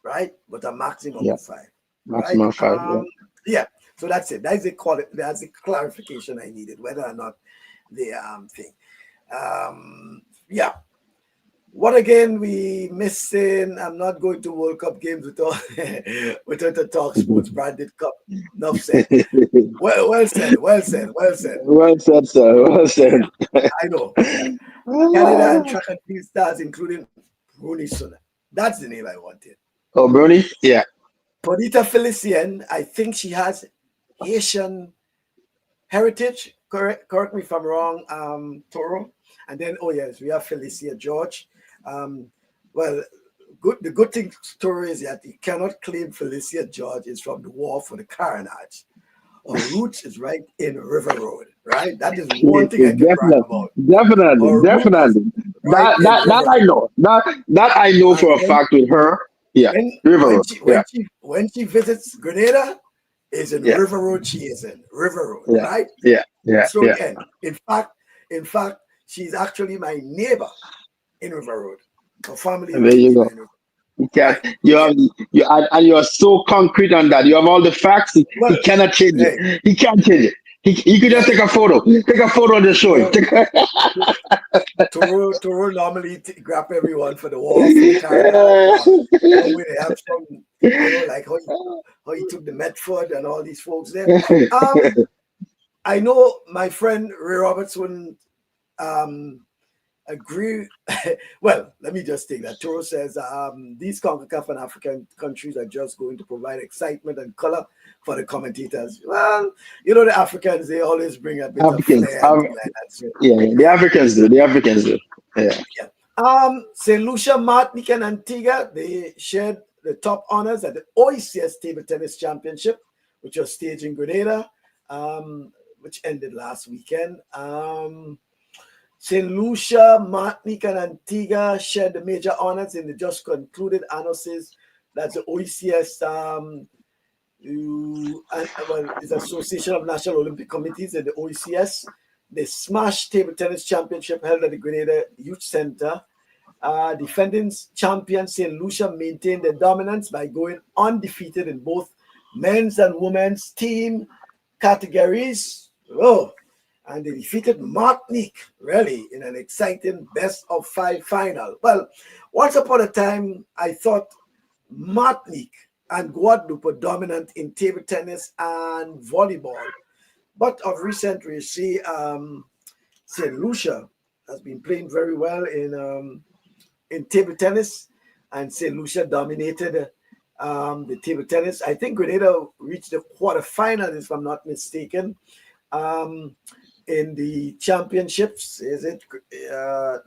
right? But a maximum Yeah. of five, right? Maximum five. Yeah. Yeah. So that's it. That's the clarification I needed, whether or not the thing. Yeah. What again we missing? I'm not going to World Cup games without without the Talk Sports branded cup. Enough said. Well said. Well said. Well said. Well said, sir. Well said. Yeah, I know. Yeah. Canada and track and field stars, including Rudieon. That's the name I wanted. Oh, Bernie? Yeah. Bonita Felician, I think she has Haitian heritage. Correct me if I'm wrong, Toro. And then, oh yes, we have Felicia George. Um, well, the good thing, Toro, is that you cannot claim Felicia George is from the War for the Carnage. Her roots is right in River Road, right? That is one thing I can brag Definitely. about. Definitely. Her roots is Definitely. right That in that that River I Road. know. That I know And for a fact with her. Yeah. when River when Road. she Yeah. when she when she visits Grenada, is in Yeah. River Road. She is in River Road, Yeah. right? Yeah. Yeah. So Yeah. again, in fact, she's actually my neighbor in River Road. Her family And is there my you neighbor go. in River You Road, can't. right? You Yeah. have you and you are so concrete on that. You have all the facts. He Well, cannot change hey, it. He can't change it. He could just yeah. take a photo. Take a photo and just show him. Toro, Toro normally grab everyone for the war for the Carnage. Where they have some, like how he took the Medford and all these folks there. I know my friend Ray Roberts wouldn't um, agree. Well, let me just take that. Toro says these CONCACAF and African countries are just going to provide excitement and color for the commentators. Well, the Africans, they always bring a bit of Africans. flair and things like that. So, Yeah, the yeah, Africans do. The Africans do. Yeah. yeah. St. Lucia, Martinique, and Antigua, they shared the top honors at the OECS Table Tennis Championship, which was staged in Grenada. which ended last weekend. St. Lucia, Martinique, and Antigua shared the major honors in the just concluded annexes. That's the OECS, it's Association of National Olympic Committees and the OECS. The Smash Table Tennis Championship held at the Grenada Youth Center. Defending champion St. Lucia maintained their dominance by going undefeated in both men's and women's team categories. Oh, and they defeated Martinique, really, in an exciting best-of-5 final. Well, once upon a time, I thought Martinique and Guadeloupe were dominant in table tennis and volleyball. But of recent, we see St. Lucia has been playing very well in table tennis, and St. Lucia dominated the table tennis. I think Grenada reached the quarterfinals, if I'm not mistaken, in the championships. Is it?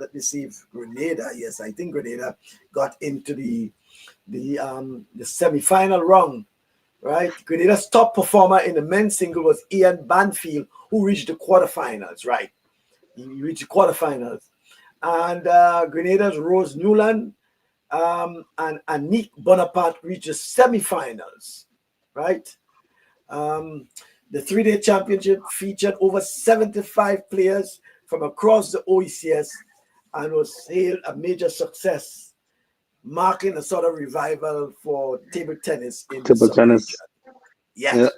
Let me see if Grenada. Yes, I think Grenada got into the semi-final round. Right, Grenada's top performer in the men's single was Ian Banfield, who reached the quarterfinals. Right, he reached the quarterfinals. And Grenada's Rose Newland and Annick Bonaparte reached the semifinals, right? The three-day championship featured over 75 players from across the OECS and was hailed a major success, marking a sort of revival for table tennis in the sub-region. Yeah,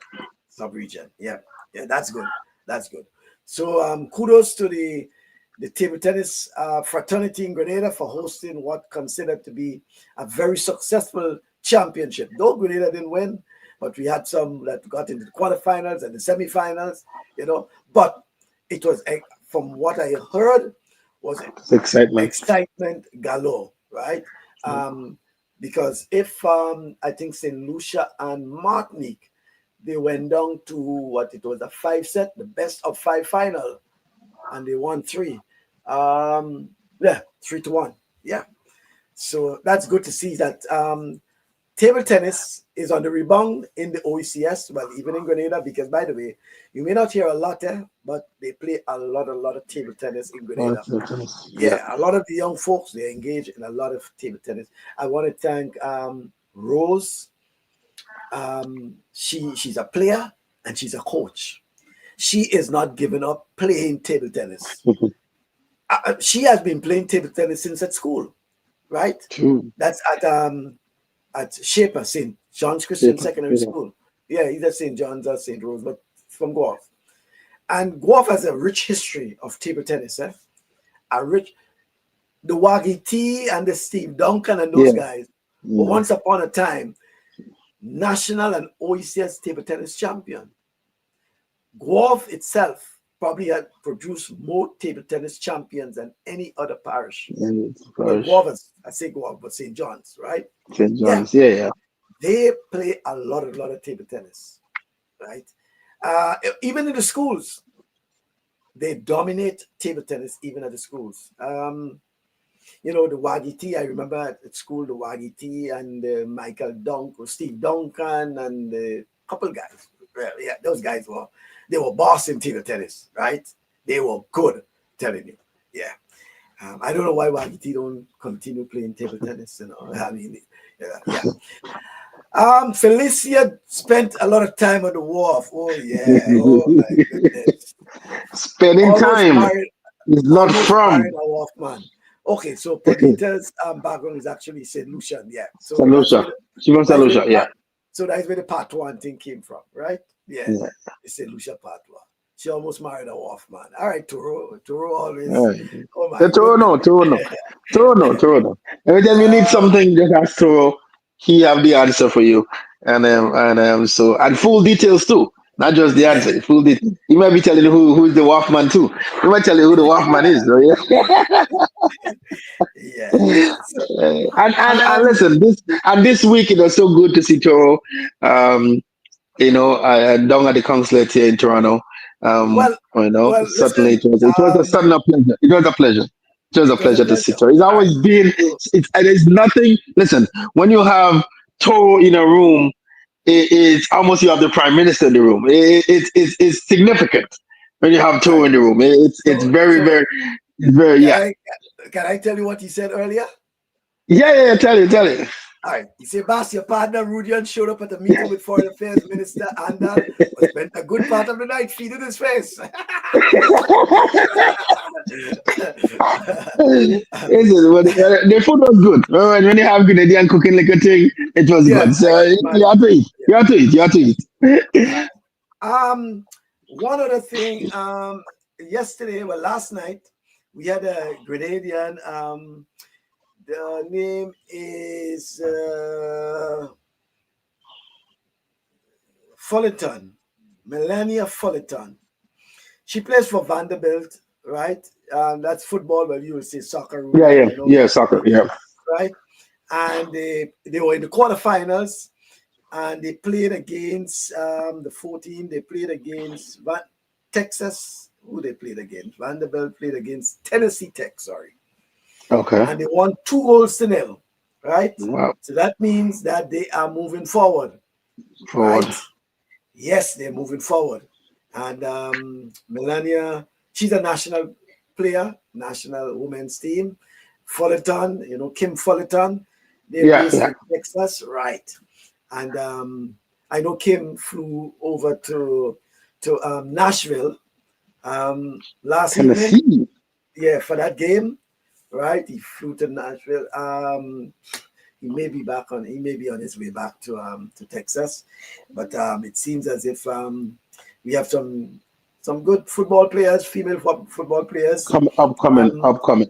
sub-region. Yeah, that's good. That's good. So kudos to the table tennis fraternity in Grenada for hosting what considered to be a very successful championship. Though Grenada didn't win, but we had some that got into the quarterfinals and the semifinals, But it was, from what I heard, was excitement galore, right? Because if I think St. Lucia and Martinique, they went down to what it was, a 5-set, the best-of-5 final, and they won 3. 3-1. Yeah. So that's good to see that table tennis is on the rebound in the OECS, well, even in Grenada, because, by the way, you may not hear a lot there, but they play a lot of table tennis in Grenada. A lot of the young folks, they engage in a lot of table tennis. I want to thank Rose. She's a player and she's a coach. She is not giving up playing table tennis. She has been playing table tennis since at school, right? True. That's at Shaper, St. John's Christian Secondary School. Yeah, either St. John's or St. Rose, but from Guelph. And Guelph has a rich history of table tennis. The Waggy T and the Steve Duncan and those guys were once upon a time national and OECS table tennis champion. Guelph itself probably had produced more table tennis champions than any other parish. Guelph, I say Guelph, but St. John's, right? St. John's, yeah. They play a lot of table tennis, right? Even in the schools, they dominate table tennis, even at the schools. The Waggy T, I remember at school, the Waggy T and Steve Duncan and a couple guys. Yeah, those guys were boss in table tennis, right? They were good, telling you. Yeah. I don't know why Waggy T don't continue playing table tennis, I mean, Felicia spent a lot of time on the wharf. Oh, yeah. Oh, my goodness. Spending time is not from. A wharf man. Okay, so Perdita's background is actually St. Lucian, yeah. So St. Lucia. She from St. Lucia, yeah. So that's where the part 1 thing came from, right? Yeah. It's St. Lucia part 1. She almost married a wharf man. All right, Toro always. Right. Oh my Toro no. Every time you need something, just ask Toro. He have the answer for you, and full details too, not just the answer. Full details. He might be telling you who's the Wolfman too. He might tell you who the Wolfman is. So, And listen, this week it was so good to see Toro. Down at the consulate here in Toronto. Certainly it was a sudden pleasure. It was a pleasure. It was a pleasure to sit her. It's always been. There's nothing. Listen, when you have Toro in a room, it's almost you have the prime minister in the room. It's significant when you have Toro Right. in the room. It's very, So very, it's very, can yeah. I tell you what he said earlier? Yeah. Tell you. All right. He said, Boss, your partner Rudieon showed up at a meeting with Foreign Affairs Minister Andal, but spent a good part of the night feeding his face. The food was good. When you have Grenadian cooking like a thing, it was Yeah, good. I So can you have imagine. to eat. You have to eat. You have to eat. Right. One other thing, yesterday, well, last night, we had a Grenadian. The name is Fullerton, Melania Fullerton. She plays for Vanderbilt, right? That's football, but you will say soccer, Rudian, you know, Yeah. Soccer. Yeah. right? And they were in the quarterfinals, and they played against the 14. They played against Texas. Who they played against? Vanderbilt played against Tennessee Tech. Sorry, Okay. and they won 2-0, right? Wow. So that means that they are moving forward, Forward. right? Yes, they're moving forward. And Melania, she's a national player, national women's team. Fullerton, you know, Kim Fullerton, they're Yeah. based Yeah. in Texas, right? And I know Kim flew over to Nashville last evening, Tennessee. yeah, for that game, right? He flew to Nashville. He may be on his way back to Texas, but it seems as if we have some good football players, female football players. Um, Upcoming,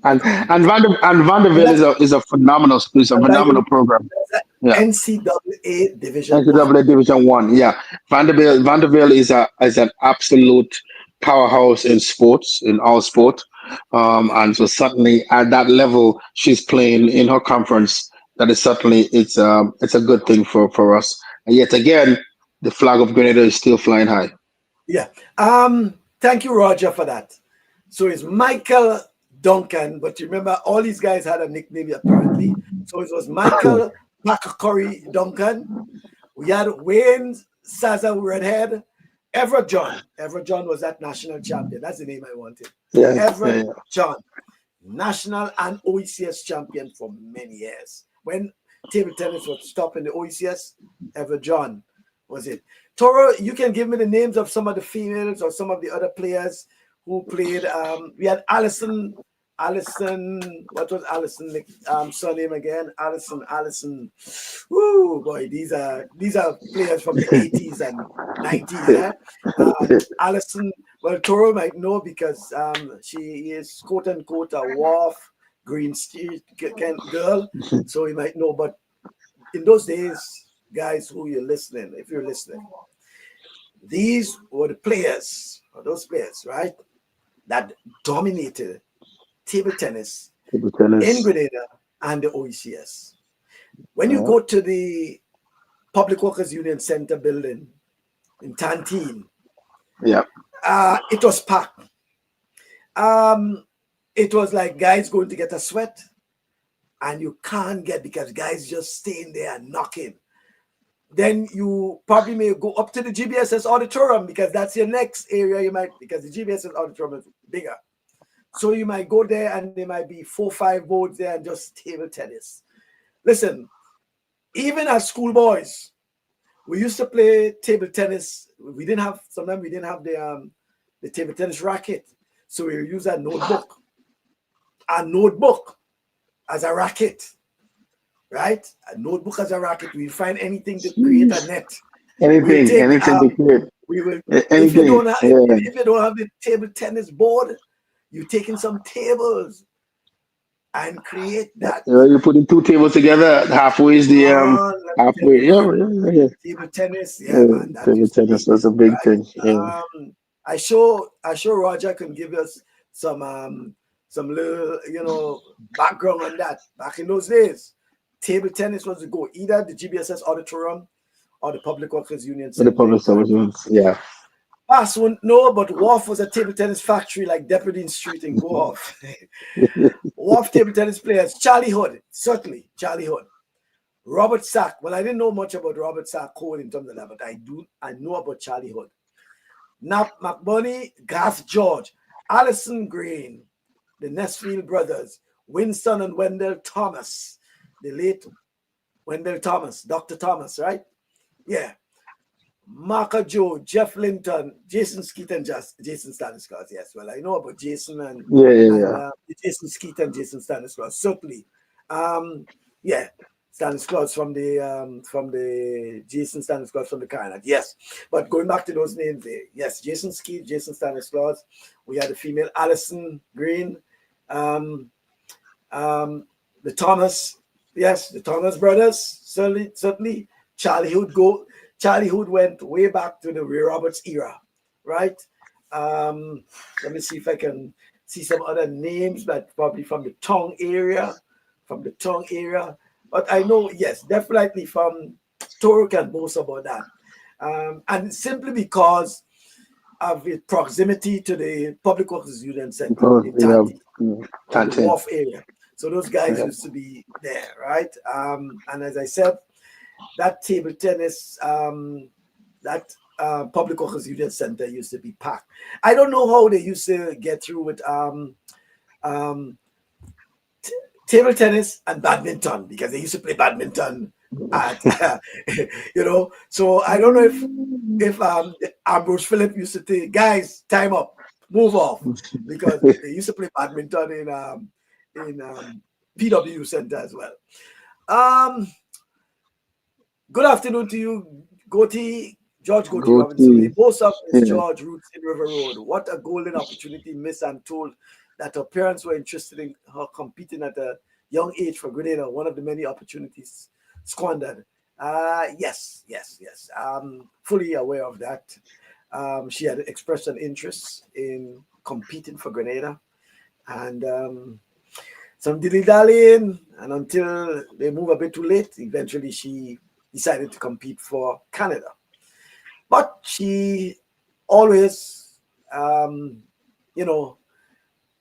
and and Vanderbilt is a that's phenomenal program. Yeah, NCAA Division One. NCAA Division One. Yeah, Vanderbilt is an absolute powerhouse in sports, in all sport. And so certainly at that level, she's playing in her conference. That is certainly it's a good thing for us. And yet again, the flag of Grenada is still flying high. Yeah. Thank you, Roger, for that. So it's Michael Duncan, but you remember all these guys had a nickname apparently. So it was Michael Curry Duncan. We had Wayne Saza Redhead, Everett John. Everett John was that national champion. That's the name I wanted. Yeah, Everett yeah. John, national and OECS champion for many years. When table tennis was stopped in the OECS, Everett John was it. Toro, you can give me the names of some of the females or some of the other players who played. We had Allison, what was Allison surname again? Allison. Woo boy, these are players from the 80s and 90s, yeah. Allison, well, Toro might know because she is quote unquote a Wharf Green Street girl, so you might know. But in those days, guys, if you're listening, these were the players, or those players, right, that dominated table tennis Table in tennis. Grenada and the OECS. When you Yeah. go to the Public Workers Union Center building in Tantine, Yeah. it was packed. It was like guys going to get a sweat, and you can't get because guys just staying there and knocking. Then you probably may go up to the GBSS auditorium because that's your next area you might, because the GBSS auditorium is bigger. So you might go there and there might be 4-5 boards there and just table tennis. Listen, even as schoolboys, we used to play table tennis. Sometimes we didn't have the table tennis racket. So we use a notebook as a racket, right? A notebook as a racket. We find anything to create a net. We'll take Anything to create. we will if you Anything. don't have Yeah. if you don't have the table tennis board, you taking some tables and create that. You putting two tables together. Halfway is the Man, let me tell halfway. you, Yeah, man. yeah. Table tennis, yeah, man. That Table used to tennis be was a big right. thing. Yeah. I sure Roger can give us some little background on that. Back in those days, table tennis was to go either the GBSS auditorium or the Public Workers Union For the Center in public Tantine. service. Yeah. Pass wouldn't know, but Wharf was a table tennis factory like Deputy Street in Wharf. Wharf table tennis players, Charlie Hood, certainly Charlie Hood. Robert Sack. Well, I didn't know much about Robert Sack Cole in terms of that, but I know about Charlie Hood. Nap McBurney, Gaff George, Allison Green, the Nesfield brothers, Winston and Wendell Thomas, the late Wendell Thomas, Dr. Thomas, right? Yeah. Marco Joe, Jeff Linton, Jason Skeet and Jason Stanislas. Yes, well, I know about Jason and Jason Skeet and Jason Stanislas, certainly. Yeah, Stanislas from the Jason Stanislas from the Carnot. Yes, but going back to those names there, yes, Jason Skeet, Jason Stanislas. We had the female Allison Green, the Thomas, yes, the Thomas brothers, certainly. Charlie Hood went way back to the Ray Roberts era, right? Let me see if I can see some other names, but probably from the Tongue area. But I know, yes, definitely from Toro can boast about that. And simply because of its proximity to the Public Works Union Center in Tanti, the Wharf area. So those guys used to be there, right? And as I said, that table tennis, Public Works Union Center used to be packed. I don't know how they used to get through with table tennis and badminton, because they used to play badminton at, So I don't know if Ambrose Phillip used to say, guys, time up, move off, because they used to play badminton in PW Center as well. Good afternoon to you, George Goatee Robinson. The most of is George roots in River Road. What a golden opportunity, Miss. I'm told that her parents were interested in her competing at a young age for Grenada, one of the many opportunities squandered. Yes. I'm fully aware of that. She had expressed an interest in competing for Grenada. And some dilly-dallying, and until they move a bit too late, eventually she decided to compete for Canada. But she always,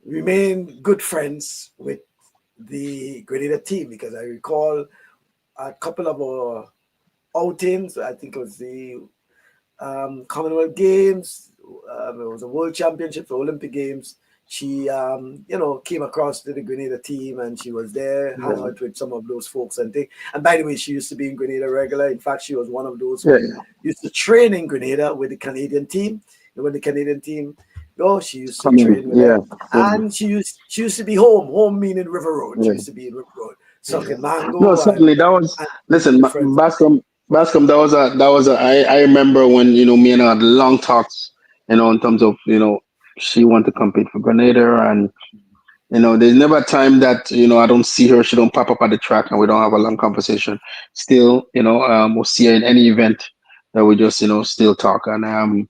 remained good friends with the Grenada team, because I recall a couple of our outings. I think it was the Commonwealth Games, it was a World Championships, Olympic Games. She, came across to the Grenada team, and she was there, hung out with some of those folks and things. And by the way, she used to be in Grenada regular. In fact, she was one of those who used to train in Grenada with the Canadian team. And when the Canadian team, she used to train with them. And she used to be home meaning River Road. She used to be in River Road, sucking mango. No, certainly that was. Listen, Bascombe. I remember when me and her had long talks. In terms of she wanted to compete for Grenada, and there's never a time that I don't see her. She don't pop up at the track, and we don't have a long conversation. Still, we'll see her in any event that we just still talk, and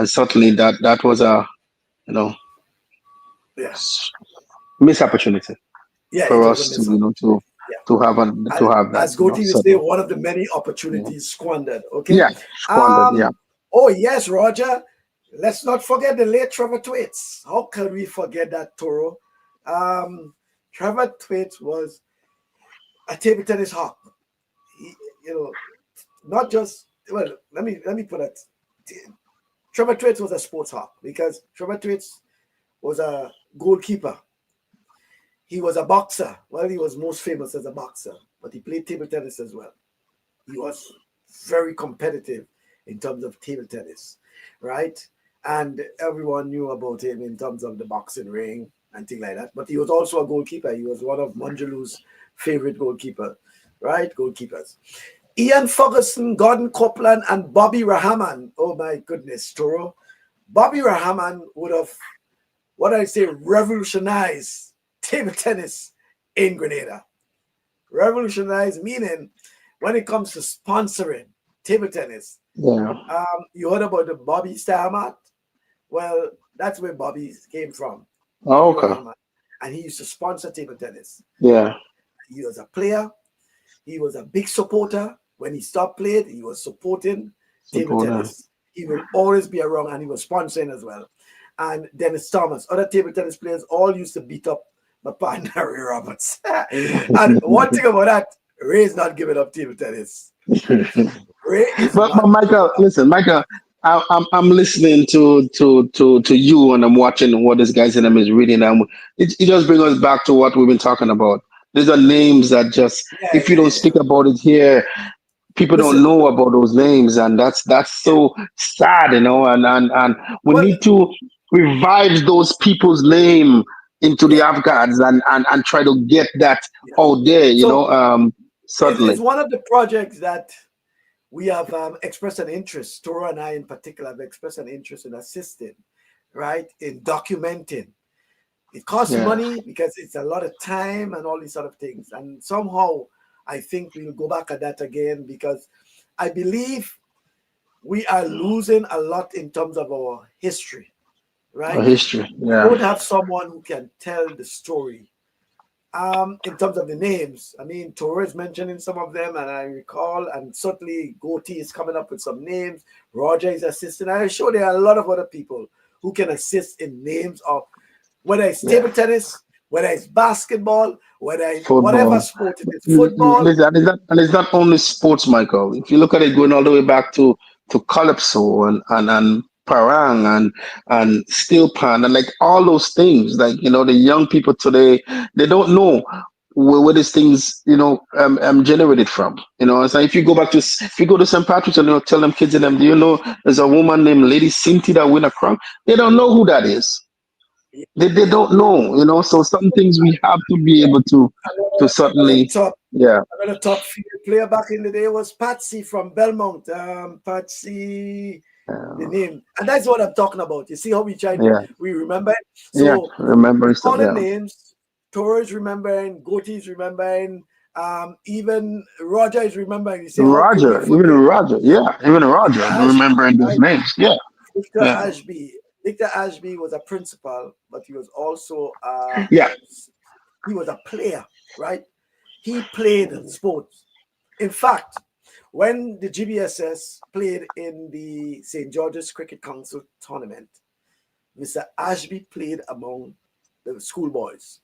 certainly that was a missed opportunity for us to have that. As Goatee would say, one of the many opportunities squandered. Okay. Yeah, squandered. Oh yes, Roger. Let's not forget the late Trevor Thwaites. How can we forget that, Toro? Trevor Thwaites was a table tennis hawk. Not just let me put it. Trevor Thwaites was a sports hawk, because Trevor Thwaites was a goalkeeper. He was a boxer. Well, he was most famous as a boxer, but he played table tennis as well. He was very competitive in terms of table tennis, right? And everyone knew about him in terms of the boxing ring and things like that. But he was also a goalkeeper. He was one of Manjalu's favorite goalkeepers. Ian Ferguson, Gordon Copeland, and Bobby Rahman. Oh my goodness, Toro. Bobby Rahman would have, revolutionized table tennis in Grenada. Revolutionized meaning when it comes to sponsoring table tennis. Yeah. You heard about the Bobby Star Mat? Well, that's where Bobby came from. Oh, okay. And he used to sponsor table tennis. Yeah. He was a player. He was a big supporter. When he stopped playing, he was supporting table tennis. He will always be around, and he was sponsoring as well. And Dennis Thomas, other table tennis players, all used to beat up my partner, Ray Roberts. And one thing about that, Ray's not giving up table tennis. Ray is But not giving Michael, up. listen, Michael, I'm listening to you, and I'm watching what this guy's name is reading. And it just brings us back to what we've been talking about. These are names that just, Yeah, if you yeah, don't yeah. speak about it here, people don't Listen, know about those names, and that's yeah. so sad, and we Well, need to revive those people's name into the yeah, Afghans, and try to get that yeah. out there, So it's certainly. one of the projects that we have expressed an interest. Toro and I, in particular, have expressed an interest in assisting, right, in documenting. It costs Yeah, money because it's a lot of time and all these sort of things. And somehow, I think we'll go back at that again because I believe we are losing a lot in terms of our history, a right? history. We Yeah, don't have someone who can tell the story. In terms of the names, I mean, Torres mentioning some of them, and I recall, and certainly Goatee is coming up with some names. Roger is assisting. I'm sure there are a lot of other people who can assist in names of whether it's yeah. table tennis, whether it's basketball, whether it's whatever Football. sport it is, football. And it's not only sports, Michael. If you look at it going all the way back to calypso and parang and steel pan and like all those things, like the young people today, they don't know where these things generated from. So if you go back to if you go to St. Patrick's and tell them kids in them, do you know there's a woman named Lady Cynthia that win a crown? They don't know who that is. Yeah, They yeah. don't know. So some things we have to be able to Another certainly, top, yeah, another top field player back in the day was Patsy from Belmont. Patsy, the name, and that's what I'm talking about. You see how we try to yeah, we remember it? yeah. So Remembering stuff, recalling yeah. names, Torres remembering, Goatee's remembering, even Roger is remembering. You see how Kobe Even Football, Roger, yeah, even Victor Roger, Ashby, remembering those right? names, yeah, Victor yeah, Ashby. Victor Ashby was a principal, but he was also yeah, he was a player, right? He played sports. In fact, when the GBSS played in the St. George's Cricket Council tournament, Mr. Ashby played among the schoolboys.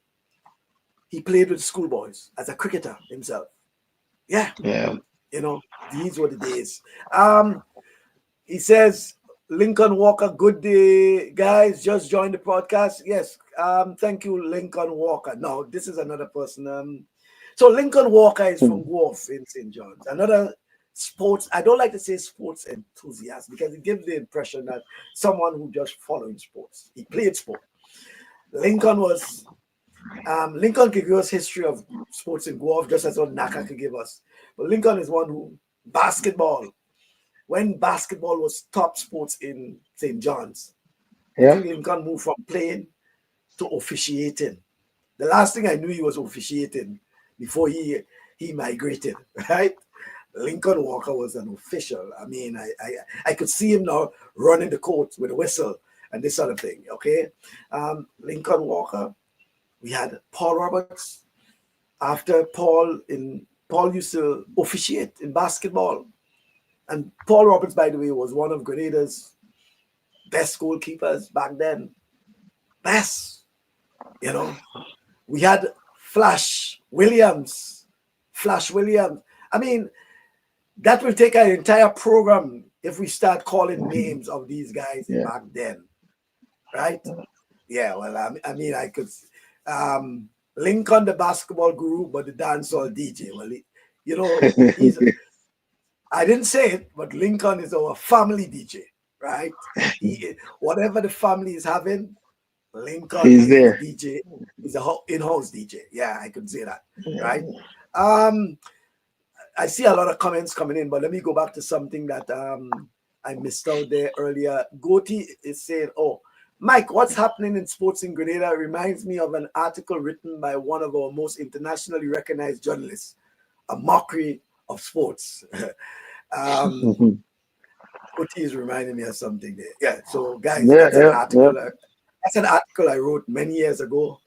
He played with schoolboys as a cricketer himself. Yeah, yeah. these were the days. He says, Lincoln Walker, good day, guys. Just joined the podcast. Yes. Thank you, Lincoln Walker. No, this is another person. So Lincoln Walker is from Wharf in St. John's. Another sports, I don't like to say sports enthusiast because it gives the impression that someone who just following sports. He played sport. Lincoln was Lincoln could give us history of sports in Guelph just as what Naka could give us. But Lincoln is one who basketball. When basketball was top sports in St. John's, I Yeah. think Lincoln moved from playing to officiating. The last thing I knew he was officiating before he migrated, right? Lincoln Walker was an official. I mean, I could see him now running the court with a whistle and this sort of thing. Okay, Lincoln Walker. We had Paul Roberts. After Paul used to officiate in basketball, and Paul Roberts, by the way, was one of Grenada's best goalkeepers back then. Best, you know. We had Flash Williams. Flash Williams. I mean, that will take an entire program if we start calling names of these guys Yeah. back then, right? Yeah, well, I mean, I could Lincoln, the basketball guru, but the dancehall DJ. Well, he's, I didn't say it, but Lincoln is our family DJ, right? Whatever the family is having, Lincoln He's is the there. DJ, is a in-house DJ. Yeah, I could say that, right? Um, I see a lot of comments coming in, but let me go back to something that I missed out there earlier. Goatee is saying, "Oh, Mike, what's happening in sports in Grenada reminds me of an article written by one of our most internationally recognized journalists, a mockery of sports." um, Goatee is reminding me of something there. Yeah. So, guys, Yeah, yeah, yeah. That's an article I wrote many years ago,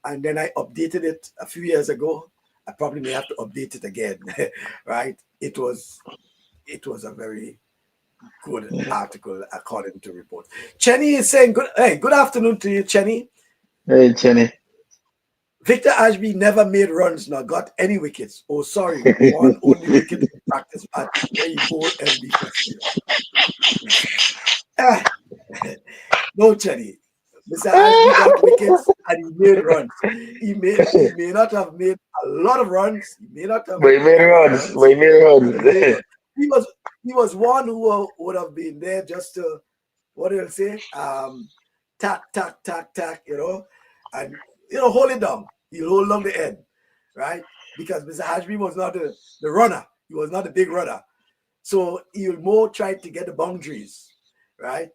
and then I updated it a few years ago. I probably may have to update it again, right? It was a very good article according to reports. Chenny is saying good afternoon to you, Chenny. Hey, Jenny. Victor Ashby never made runs nor got any wickets. Oh, sorry, one only wicket in practice match where he bowled LB first. Ah, no, Chenny. Mr. Ashby got wickets and he made runs. He may not have made a lot of runs. He may not have But he made made a lot of runs. runs. But he made But he made runs. runs. He was one who would have been there just to, what do you say? Tack, tack, tack, tack, and hold it down. He'll hold along the end, right? Because Mr. Ashby was not the runner. He was not a big runner. So he'll more try to get the boundaries, right?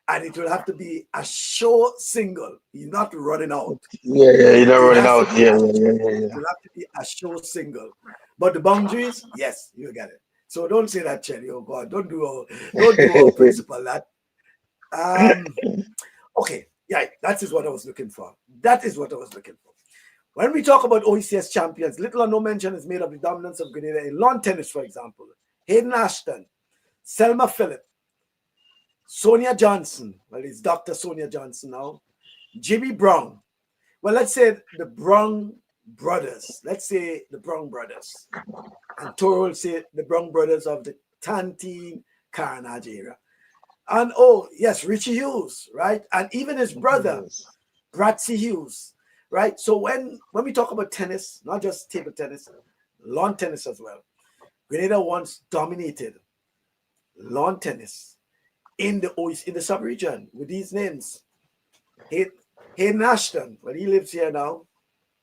And it will have to be a sure single. He's not running out. Yeah, you're not It running has to out. be Yeah. it will have to be a sure single. But the boundaries, yes, you get it. So don't say that, Chelly. Oh God, don't do our principle that. Okay, yeah, that is what I was looking for. When we talk about OECS champions, little or no mention is made of the dominance of Grenada in lawn tennis, for example. Hayden Ashton, Selma Phillip, Sonia Johnson. Well, it's Dr. Sonia Johnson now. Jimmy Brown. Well, let's say the Brown brothers. And Toro will say the Brown brothers of the Tantine Carnage era. And yes, Richie Hughes, right? And even his brother, Bratsy Hughes, right? So when we talk about tennis, not just table tennis, lawn tennis as well, Grenada once dominated lawn tennis in the sub-region with these names. Hayden Ashton, well, he lives here now,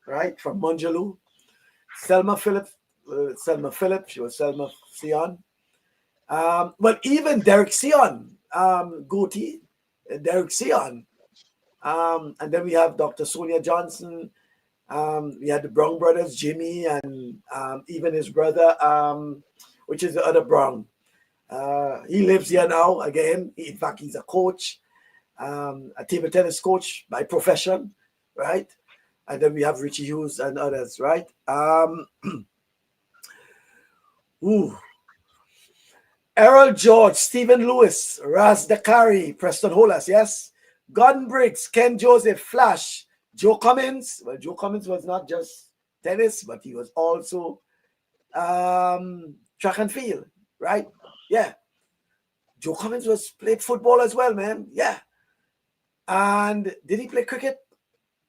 right? From Munjaloo. Selma Phillip, she was Selma Sion. Well, even Derek Sion, Goatee, Derek Sion. And then we have Dr. Sonia Johnson. We had the Brown brothers, Jimmy, and even his brother, which is the other Brown. He lives here now again. In fact, he's a coach, a table tennis coach by profession, right? And then we have Richie Hughes and others, right? Errol George, Stephen Lewis, Raz Dakari, Preston Holas, yes? Gordon Briggs, Ken Joseph, Flash, Joe Cummins. Well, Joe Cummins was not just tennis, but he was also track and field, right? Yeah. Joe Cummins played football as well, man. Yeah. And did he play cricket?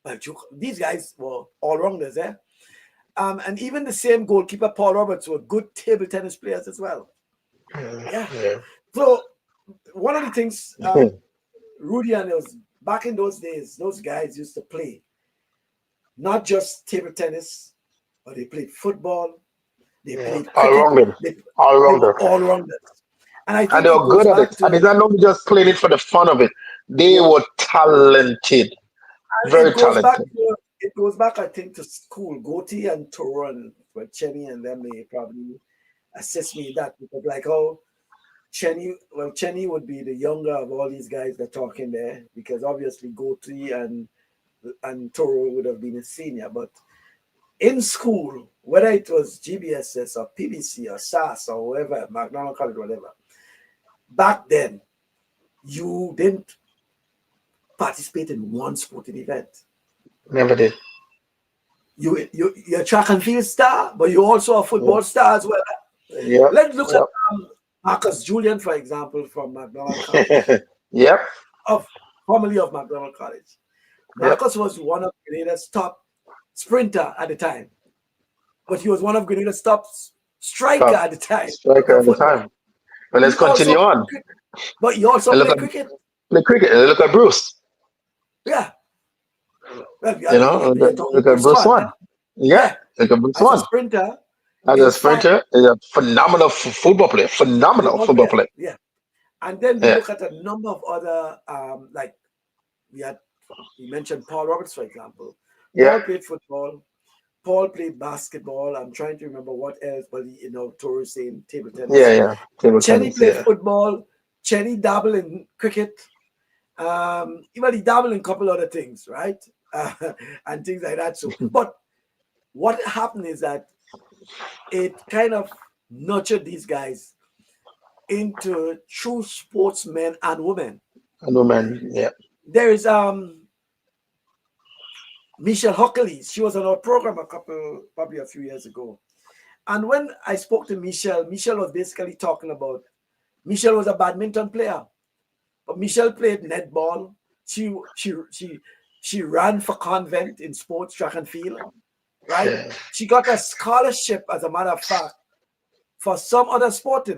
Well, these guys were all-rounders, eh? And even the same goalkeeper, Paul Roberts, were good table tennis players as well. Yeah. So one of the things, Rudieon, was back in those days, those guys used to play not just table tennis, but they played football, they played cricket, they were all-rounders. And I think they were good at it. And they not only just playing it for the fun of it. They were talented. Very talented. It goes back, I think, to school. Goatee and Toron, but Chenny and them may probably assist me in that. Because like how Chenny would be the younger of all these guys that are talking there, because obviously Goatee and Toro would have been a senior. But in school, whether it was GBSS or PBC or SAS or whoever, McDonald College, whatever, back then, you didn't participate in one sporting event. Never did. You're a track and field star, but you're also a football star as well. Let's look at Marcus Julian, for example, from McDonald College. Formerly of McDonald College. Marcus was one of Grenada's top sprinter at the time, but he was one of Grenada's top striker at the time. Well, let's continue on. But he also played cricket. Play cricket. Look at Bruce. Yeah. Well, look at Bruce Swan. Yeah. Look at Bruce Swan. As a sprinter, is a phenomenal football player. Phenomenal football player. Yeah. And then we look at a number of other, like we mentioned Paul Roberts, for example. Paul played football. Paul played basketball. I'm trying to remember what else, but Toro saying table tennis. Chenny played football. Chenny dabbled in cricket. He dabbled in a couple other things, right? And things like that. So, but what happened is that it kind of nurtured these guys into true sportsmen and women. And women, yeah. There is Michelle Huckley's. She was on our program probably a few years ago. And when I spoke to Michelle, Michelle was basically talking about, Michelle was a badminton player, but Michelle played netball. She ran for convent in sports, track and field, right? Yeah. She got a scholarship, as a matter of fact, for some other sport,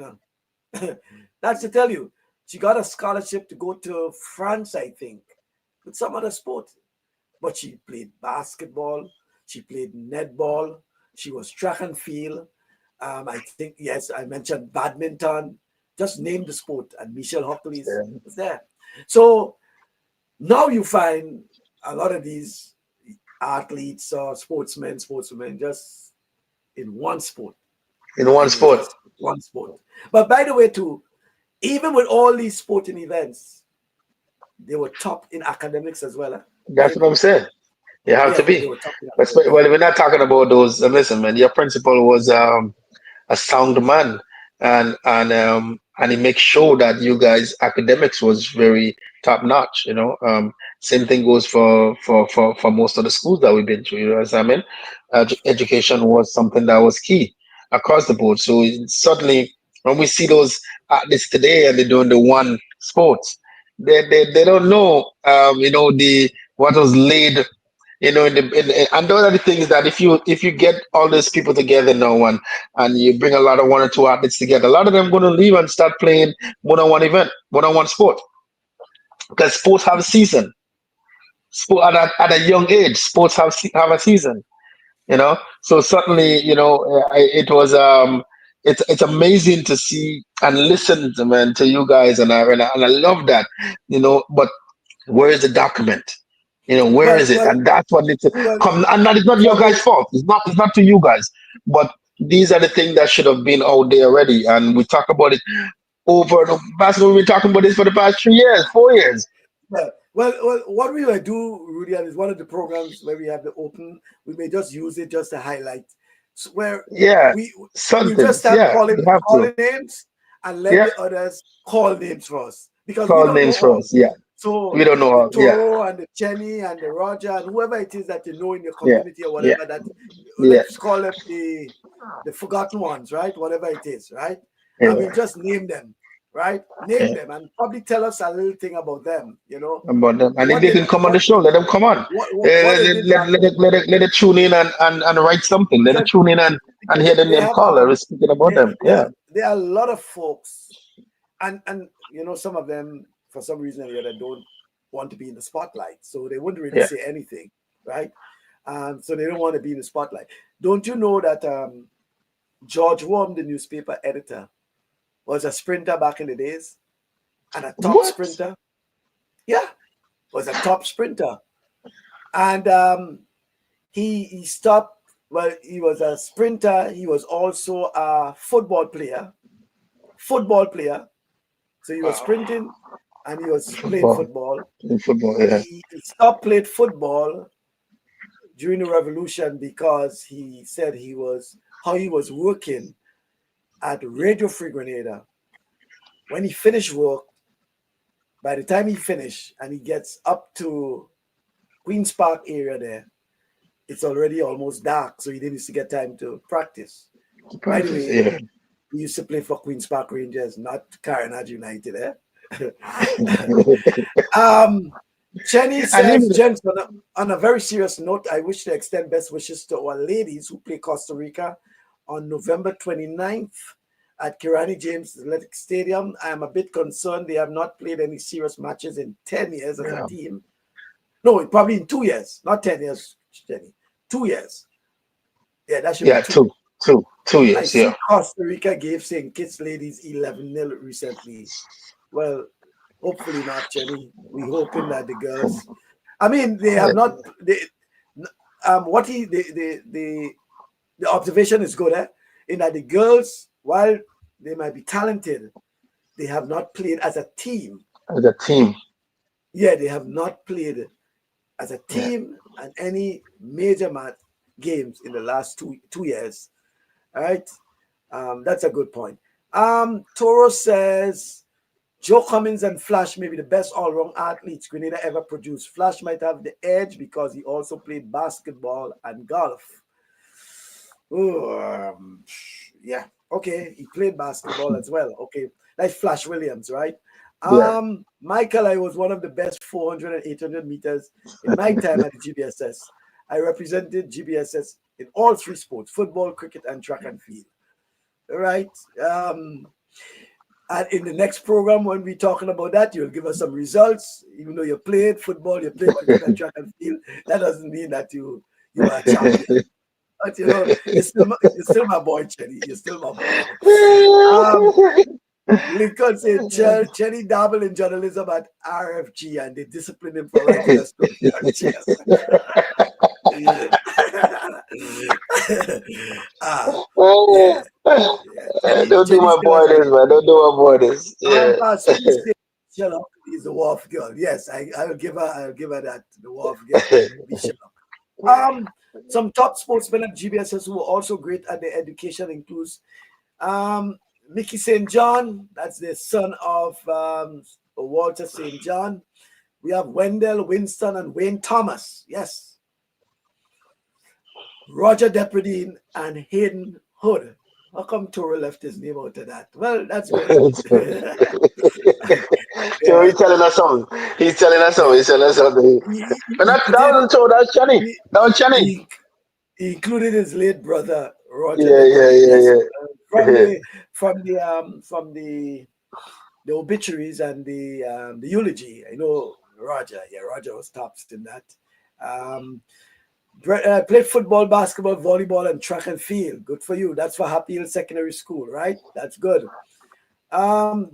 That's to tell you, she got a scholarship to go to France, I think, with some other sport. But she played basketball, she played netball, she was track and field. I think, yes, I mentioned badminton. Just name the sport, and Michelle Hockley's Yeah. was there. So now you find a lot of these athletes or sportsmen just in one sport, In one and they sport. just one sport. But by the way, too, even with all these sporting events, they were top in academics as well. By That's the what I'm way, saying. You have yeah, to they be. were top in Well, academics. we're not talking about those. Listen, man, your principal was a sound man, and he makes sure that you guys academics was very top notch. Same thing goes for most of the schools that we've been to. You know what I mean? Education was something that was key across the board. So suddenly, when we see those athletes today and they're doing the one sports, they don't know the what was laid and those are the things that if you get all those people together now and you bring a lot of one or two athletes together, a lot of them going to leave and start playing one-on-one event, one-on-one sport, because sports have a season. Sport at a young age, sports have a season. So certainly, it was it's amazing to see and listen to man to you guys, and I love that. But where is the document? Where Well, is it? well, And that's what needs to well. come. And that is not your For guys' me, fault. It's not to you guys. But these are the things that should have been out there already. And we talk about it over the basketball. We've been talking about this for the past 3 years, 4 years. yeah. Well, what we might do, Rudieon, is one of the programs where we have the open. We may just use it just to highlight, where Yeah, we we something. just start Yeah, calling you have to. calling names and let Yeah, the others call names for us, because we call don't know names for all. us. Yeah, we So don't know the how. Yeah, Toro and the Chenny and the Roger and whoever it is that you know in your yeah, community or yeah, whatever, that yeah, let's call them the forgotten ones, right? Whatever it is, right? And yeah, we'll just name them, right? Name yeah. them and probably tell us a little thing about them, About them. And if what they they can come on the show, let them come on. what they did back home. Let it tune in and write something. Let it Because tune in and hear the they name have call. I was speaking about them. Yeah. there are a lot of folks, and some of them for some reason or the other don't want to be in the spotlight, so they wouldn't really Yeah. say anything, right? So they don't want to be in the spotlight. Don't you know that George Worm, the newspaper editor, was a sprinter back in the days, and a top What? sprinter? Yeah, was a top sprinter, and he stopped. Well, he was a sprinter. He was also a football player. Football player. So he was Wow. sprinting, and he was playing Football. football. In football, yeah. He stopped playing football during the revolution because he said he was working at Radio Free Grenada. When he finished work, by the time he finished and he gets up to Queen's Park area there, it's already almost dark, so he didn't used to get time to practice. To By the practice, way, yeah. he used to play for Queen's Park Rangers, not Carenage United, eh? Chenny And says, even gents, on a very serious note, I wish to extend best wishes to our ladies who play Costa Rica on November 29th at Kirani James Athletic Stadium. I am a bit concerned they have not played any serious matches in 10 years as a yeah, team. No, probably in 2 years, not 10 years, Jenny. 2 years. Yeah, that should be yeah, two. two I years, see yeah. Costa Rica gave St. Kitts ladies 11-0 recently. Well, hopefully not, Jenny. We're hoping that the girls. I mean, they have not. What he the observation is good, in that the girls, while they might be talented, they have not played as a team. As a team. Yeah, they have not played as a Yeah. team and any major games in the last 2 years. All right, that's a good point. Toro says Joe Cummins and Flash may be the best all-round athletes Grenada ever produced. Flash might have the edge because he also played basketball and golf. Ooh, yeah, okay, he played basketball as well. Okay, like Flash Williams, right? Yeah. Michael, I was one of the best 400 and 800 meters in my time at the GBSS. I represented GBSS in all three sports: football, cricket, and track and field. All right. And in the next program, when we're talking about that, you'll give us some results. Even though you played football, you played cricket and track and field, that doesn't mean that you are a champion. But you know, you're still my boy, Chenny. You're still my boy. Lincoln said Chenny dabbled in journalism at RFG and they disciplined him for writing a story on chess. Yeah. Don't do my boy this, man. Don't do my boy this. Yeah. Sherlock is the Wharf Girl. Yes, I'll give her that. The Wharf Girl. Be Sherlock. Some top sportsmen at GBSS who were also great at their education includes Mickey St. John. That's the son of Walter St. John. We have Wendell Winston and Wayne Thomas. Yes. Roger Depredine and Hayden Hood. How come Toro left his name out of that? Well, that's good. So he's telling us something. He's telling us something. He's telling us something. But that wasn't Toro. That's Channy. That was Channy. He included his late brother Roger. Yeah. From the obituaries and the eulogy. I know Roger. Yeah, Roger was tops in that. Played football, basketball, volleyball, and track and field. Good for you. That's for Happy Hill Secondary School, right? That's good.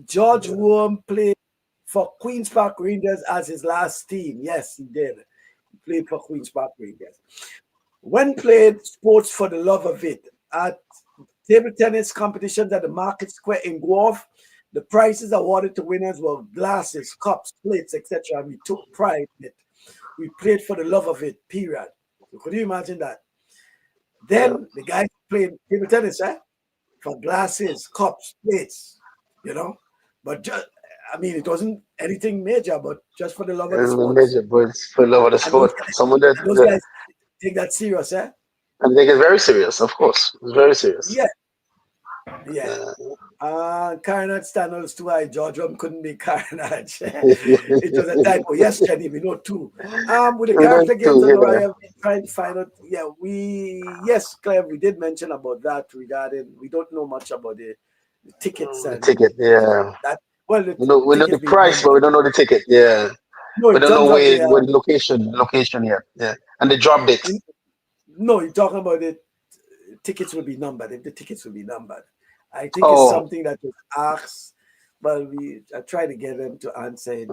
George Worm played for Queen's Park Rangers as his last team. Yes, he did. He played for Queen's Park Rangers. When played sports for the love of it, at table tennis competitions at the Market Square in Guelph, the prizes awarded to winners were glasses, cups, plates, etc. And we took pride in it. We played for the love of it, period. So could you imagine that? Then the guys played table tennis, for glasses, cups, plates, you know. But it wasn't anything major, but just for the love of the sport. Major, but for the love of the sport. Those guys take that serious, And they get very serious, of course. It's very serious. Yeah. Carnage Stanley's too high. George Rum couldn't be Carnage. It was a typo. Yes, Jenny, we know too. With the character games on Orion, we trying to find out. Yeah, Claire, we did mention about that regarding. We don't know much about the tickets and the ticket. Yeah. We know the price, but we don't know the ticket. Yeah. No, we don't know where the location yet. Yeah, and the drop date. No, you're talking about the tickets will be numbered. If the tickets will be numbered. I think it's something that was asked. Well, I tried to get them to answer it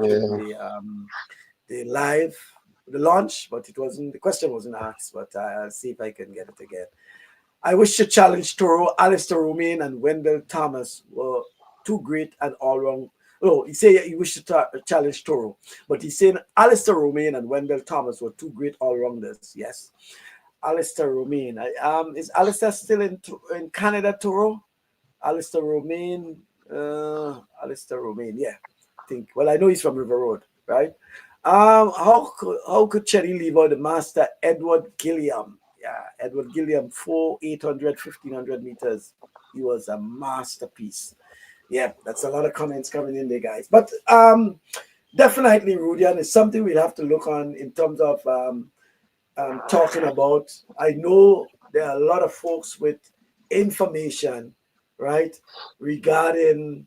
in the launch, but it wasn't. The question wasn't asked. But I'll see if I can get it again. I wish to challenge Toro. Alistair Romaine and Wendell Thomas were too great and all wrong. Oh, he said he wished to challenge Toro, but he's saying Alistair Romaine and Wendell Thomas were two great all-rounders. Yes, Alistair Romaine. Is Alistair still in Canada, Toro? Alistair Romaine, yeah. I think. Well, I know he's from River Road, right? How could Cherry leave out the master Edward Gilliam? Yeah, Edward Gilliam, 800, 1500 meters. He was a masterpiece. Yeah, that's a lot of comments coming in there, guys. But definitely, Rudieon, is something we'll have to look on in terms of talking about. I know there are a lot of folks with information, right, regarding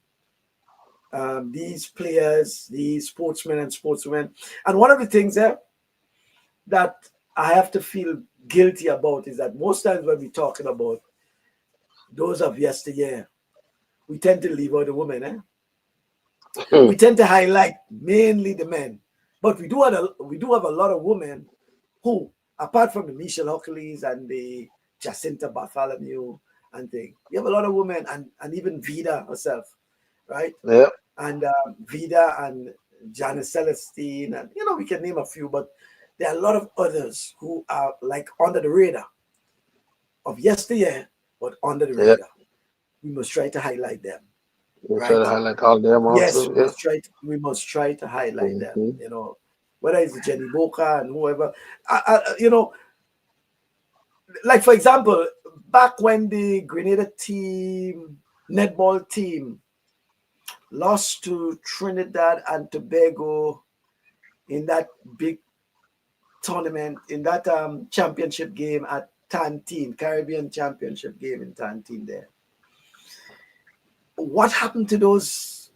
these players, these sportsmen and sportswomen. And one of the things that I have to feel guilty about is that most times when we're talking about those of yesteryear, we tend to leave out the women. We tend to highlight mainly the men. But we do have a lot of women who, apart from the Michelle Huckleys and the Jacinta Bartholomew and things, we have a lot of women and even Vida herself, right? Yeah. And Vida and Janice Celestine, and we can name a few, but there are a lot of others who are like under the radar of yesteryear, but under the radar. We must try to highlight them. We try right? to highlight all them Yes, also. Yeah. we must try to highlight them, Mm-hmm. whether it's Jenny Boca and whoever. You know, like for example, back when the Grenada team, netball team, lost to Trinidad and Tobago in that big tournament, in that championship game at Tantine, Caribbean championship game in Tantine there. What happened to those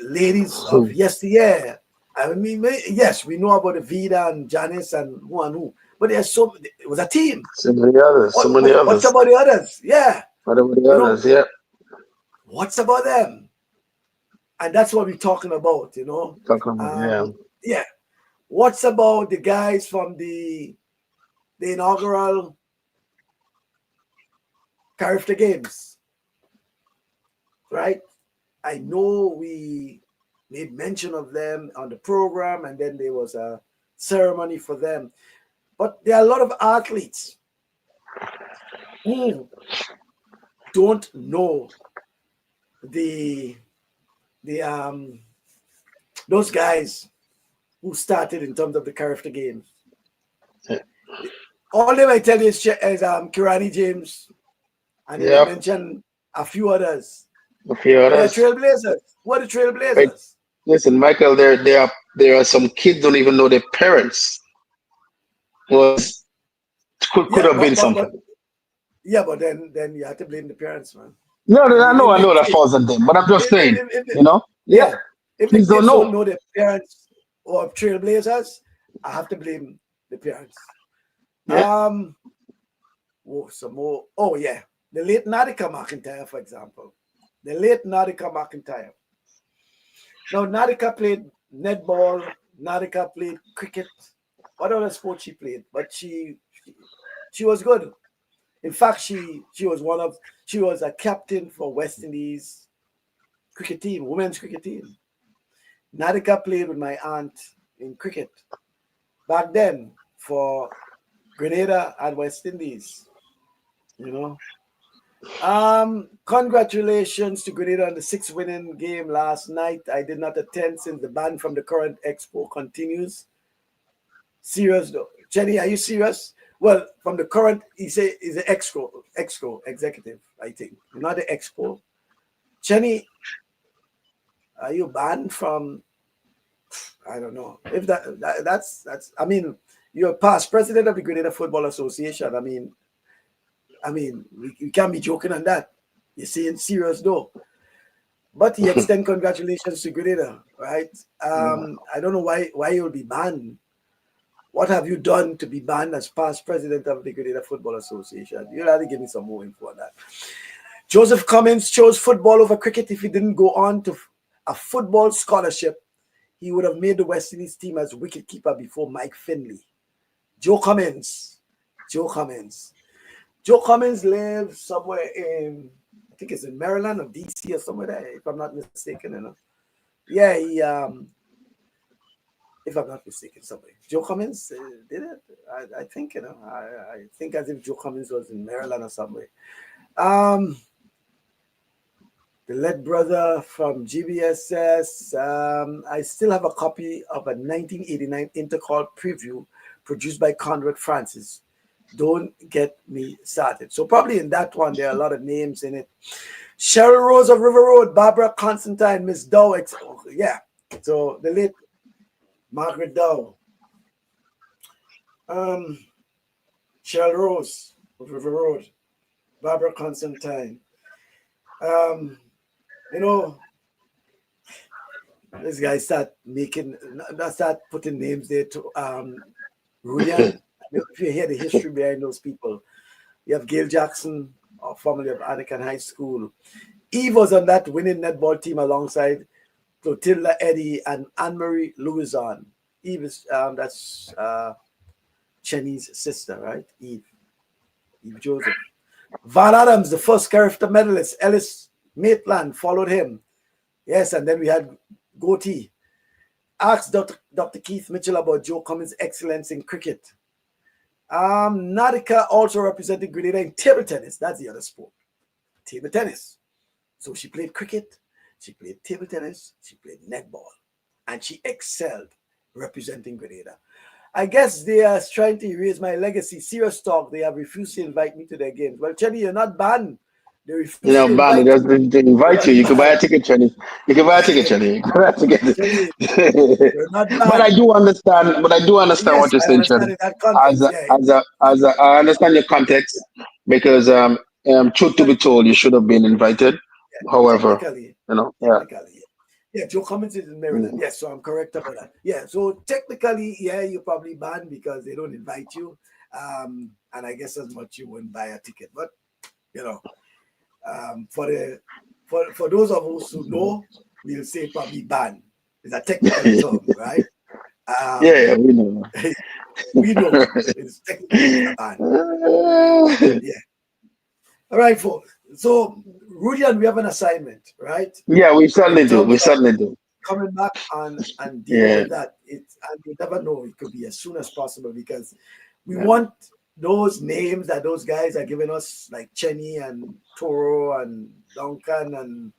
ladies of yesteryear? I mean, yes, we know about the Vida and Janice and who, but it was a team. So many others. So many What's others. about the others? Yeah, What about the you know, others? Yeah. what's about them? And that's what we're talking about, Talking about, yeah. Yeah. What's about the guys from the inaugural Carifta Games, right? I know we made mention of them on the program, and then there was a ceremony for them. But there are a lot of athletes who don't know the those guys who started in terms of the Carifta Games. Yeah. All they might tell you is Kirani James, and they may Yep. mention a few others. A few They're others. trailblazers. What are Right. trailblazers? Listen, Michael, there are some kids don't even know their parents was could Yeah, have been something. but then you have to blame the parents, man. No, no, I mean, I know that falls on them, but I'm just saying, yeah, yeah, if the kids don't kids don't know. know their parents or trailblazers, I have to blame the parents. Yeah. Some more. Oh yeah, the late Nadika McIntyre, for example, the late Nadika McIntyre. Now Nadika played netball. Nadika played cricket. What other sport she played? But she was good. In fact, she was a captain for West Indies cricket team, women's cricket team. Nadika played with my aunt in cricket back then for Grenada and West Indies. Congratulations to Grenada on the 6th winning game last night. I did not attend since the ban from the current expo continues. Serious though. Jenny, are you serious? Well, from the current, he's an exco executive, I think. Not the expo. Jenny, are you banned from? I don't know if that's. I mean, you're past president of the Grenada Football Association. I mean, we can't be joking on that. You're saying serious though. But he extend congratulations to Grenada, right? I don't know why you'll be banned. What have you done to be banned as past president of the Grenada Football Association? You'll have to give me some more info on that. Joseph Cummins chose football over cricket. If he didn't go on to a football scholarship, he would have made the West Indies team as wicketkeeper before Mike Finley. Joe Cummins lives somewhere in, I think it's in Maryland or DC or somewhere there, if I'm not mistaken. Yeah, if I'm not mistaken, somewhere. Joe Cummins did it. I think, I think as if Joe Cummins was in Maryland or somewhere. The lead brother from GBSS. I still have a copy of a 1989 Intercall preview produced by Conrad Francis. Don't get me started. So probably in that one, there are a lot of names in it. Cheryl Rose of River Road, Barbara Constantine, Miss Dow. Yeah. So the late Margaret Dow. Cheryl Rose of River Road, Barbara Constantine. This guy start putting names there to Rudieon. If you hear the history behind those people, you have Gail Jackson, formerly of Anakin High School. Eve was on that winning netball team alongside Clotilda Eddy and Anne-Marie Louison. Eve is that's Cheney's sister, right? Eve Joseph. Van Adams, the first Carifta medalist. Ellis Maitland followed him. Yes, and then we had Goatee. Asked Dr. Keith Mitchell about Joe Cummins' excellence in cricket. Nadika also represented Grenada in table tennis. That's the other sport. Table tennis. So she played cricket she played table tennis, she played netball, and she excelled representing Grenada. I guess they are trying to erase my legacy. Serious talk, they have refused to invite me to their games. Well, Chenny, you're not banned. They You refuse know, to ban invite just you. they invite You're you. not You can buy a banned. ticket, Chenny. You can buy a ticket, Chenny. You can buy a Chenny, ticket. you're not But I banned. do understand. But I do understand Yes, what you're I saying, Chenny. understand in that context. Yeah, I understand your context because yeah. truth to But be told, you should have been invited. yeah, However, technically, yeah. technically, yeah. Joe Cummins is in Maryland. Mm. Yes, so I'm correct about that. Yeah, so technically, yeah, you're probably banned because they don't invite you. And I guess as much you wouldn't buy a ticket. But you know, for the for those of us who know, we'll say probably banned. It's a technical term, right? Yeah, Um, we know. we know it's technically a ban. Yeah. All right, folks. So, Rudieon, we have an assignment, right? Yeah, we In certainly do. We terms of certainly do. coming back and dealing Yeah. with that, and you never know, it could be as soon as possible because we Yeah. want those names that those guys are giving us, like Chenny and Toro and Duncan and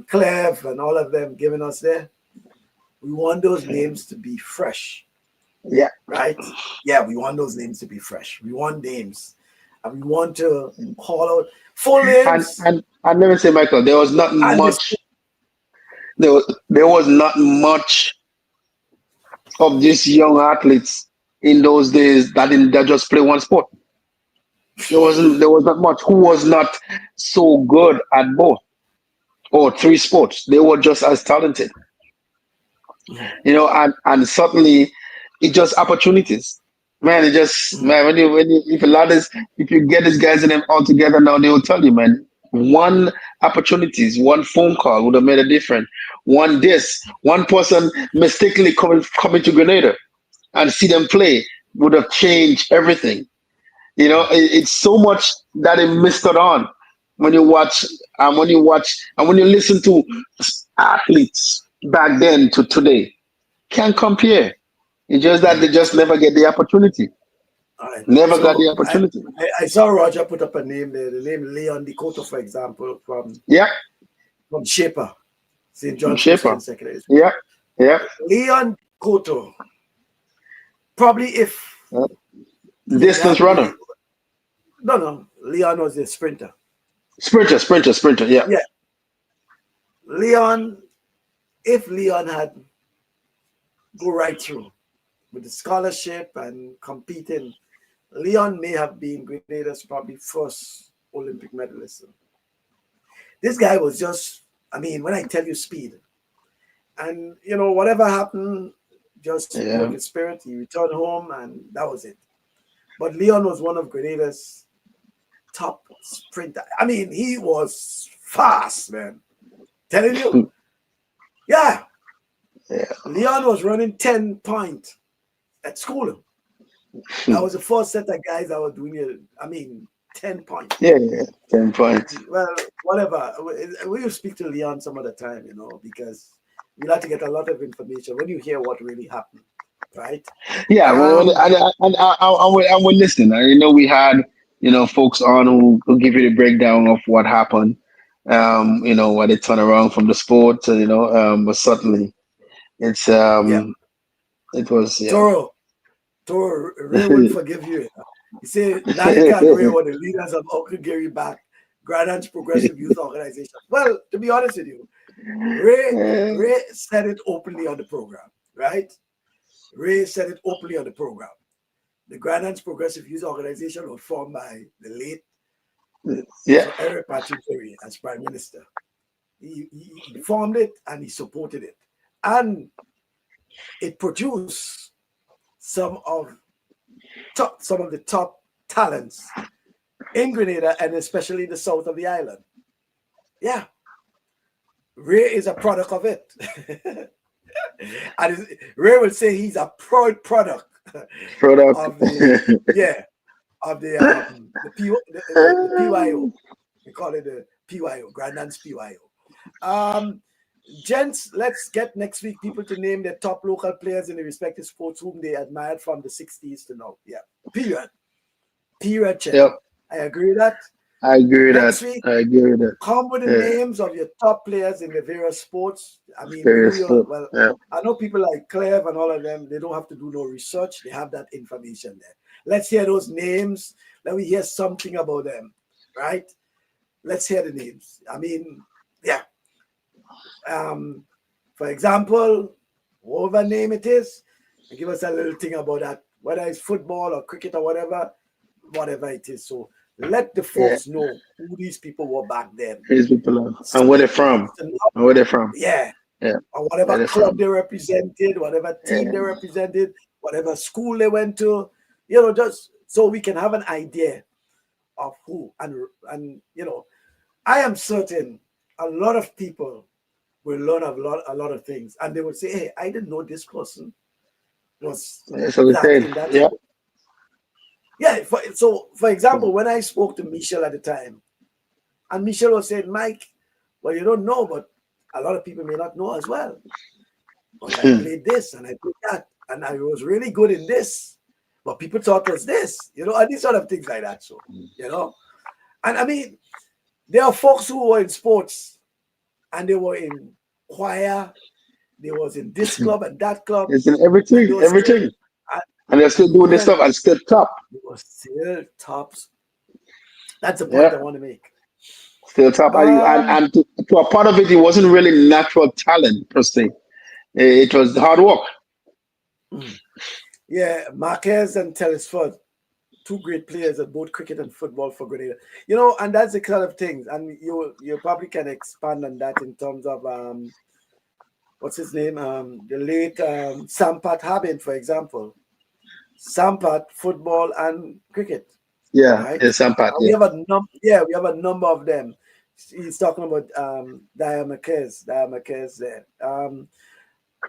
Clev and all of them giving us there. We want those names to be fresh, Yeah. right? Yeah, we want those names to be fresh. We want names, and we want to call out full And names and and let me say, Michael, there was not and this. much. There was not much of these young athletes in those days that just play one sport. There was not much who was not so good at both or three sports. They were just as talented, and certainly it just opportunities. Man, it just man when you if you get these guys in them all together now, they will tell you, man, one opportunities, one phone call would have made a difference. One person mistakenly coming to Grenada and see them play would have changed everything. It's so much that it missed it on when you watch and when you listen to athletes back then to today. Can't compare. It's just that they just never get the opportunity. All right. Never got the So opportunity. I saw Roger put up a name there, the name Leon Decoto, for example, Yeah, from Shaper, St. from John's Shaper. Christian Secondary School. Yeah, yeah. Leon Decoto, probably if yeah. he Distance had runner. no, Leon was a sprinter. Sprinter. Yeah. Yeah, Leon, if Leon had go right through with the scholarship and competing, Leon may have been Grenada's probably first Olympic medalist. This guy was just, I mean, when I tell you speed, and whatever happened, just Yeah. broke his spirit. He returned home, and that was it. But Leon was one of Grenada's top sprinter. I mean, he was fast, man. Telling you, yeah. Yeah. Leon was running 10 point at school. That was the first set of guys that were doing it. I mean, 10 point. Yeah. 10 points. Well, whatever. We will speak to Leon some other time, because we like to get a lot of information when you hear what really happened, right? Yeah, and we're listening. We had folks on who give you the breakdown of what happened. When they turn around from the sport, but certainly it's Yeah. it was Toro, Ray wouldn't forgive you. He said Nanika and Ray were the leaders of Uncle Gary back, Grand Progressive Youth Organization. Well, to be honest with you, Ray said it openly on the program, right? Ray said it openly on the program. The Grand Progressive Youth Organization was formed by the late yeah. Eric Patrick Ray as Prime Minister. He formed it and he supported it. And it produced some of the top talents in Grenada and especially the south of the island. Yeah. Ray is a product of it. And Ray will say he's a proud product of the PYO. We call it the PYO, Grandance PYO. Gents, let's get next week people to name their top local players in the respective sports whom they admired from the 60s to now. Yeah. Period. Chet. Yep. I agree with that. I agree with that. Next week, I agree with that. come with the Yeah. names of your top players in the various sports. I mean, do Various your food. well. Yeah. I know people like Cleve and all of them. They don't have to do no research. They have that information there. Let's hear those names. Let me hear something about them, right? Let's hear the names. I mean, yeah. For example, whatever name it is, give us a little thing about that, whether it's football or cricket or whatever it is. So let the Yeah. folks know who these people were back then. These people are, and where they're from. And where they're from. Yeah, Yeah. or Where whatever they're club from. they represented, whatever Yeah. team they represented, whatever school they went to, you know, just so we can have an idea of who. And you know, I am certain a lot of people will learn a lot of things, and they will say, "Hey, I didn't know this person was That's what we that said. in that Yeah. sport." Yeah. For example, when I spoke to Michel at the time, and Michel was saying, "Mike, well, you don't know, but a lot of people may not know as well. But I played this and I played that, and I was really good in this. But people thought it was this, you know, and these sort of things like that. So, you know, and I mean, there are folks who were in sports and they were in choir, they was in this club and that club, It's in and they everything. were still Everything. and, And they're still and doing this stuff and still top. they were still tops. That's the point I Yeah. want to make. Still top. Um, And to a part of it, it wasn't really natural talent per se. It was hard work. yeah, Marquez and Telesford, two great players at both cricket and football for Grenada. You know, and that's the kind of things. And you probably can expand on that in terms of what's his name? The late Sampat Habin, for example. Sampat, football and cricket, Yeah. right? Yeah. Some part. And Yeah. we have a number of them. He's talking about Dia Marquez there.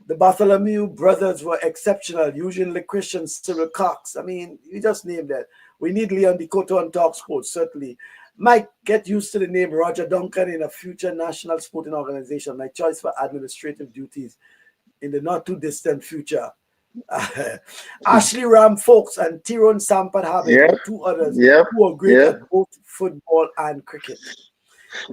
The Bartholomew brothers were exceptional. Eugene Christian, Cyril Cox. I mean, you just named that. We need Leon Dikoto on TalkSports, certainly. Mike, get used to the name Roger Duncan in a future national sporting organization. My choice for administrative duties in the not too distant future. Ashley Ram Folks and Tyrone Sampat Habin Yeah. were two others Yeah. who were great Yeah. at both football and cricket.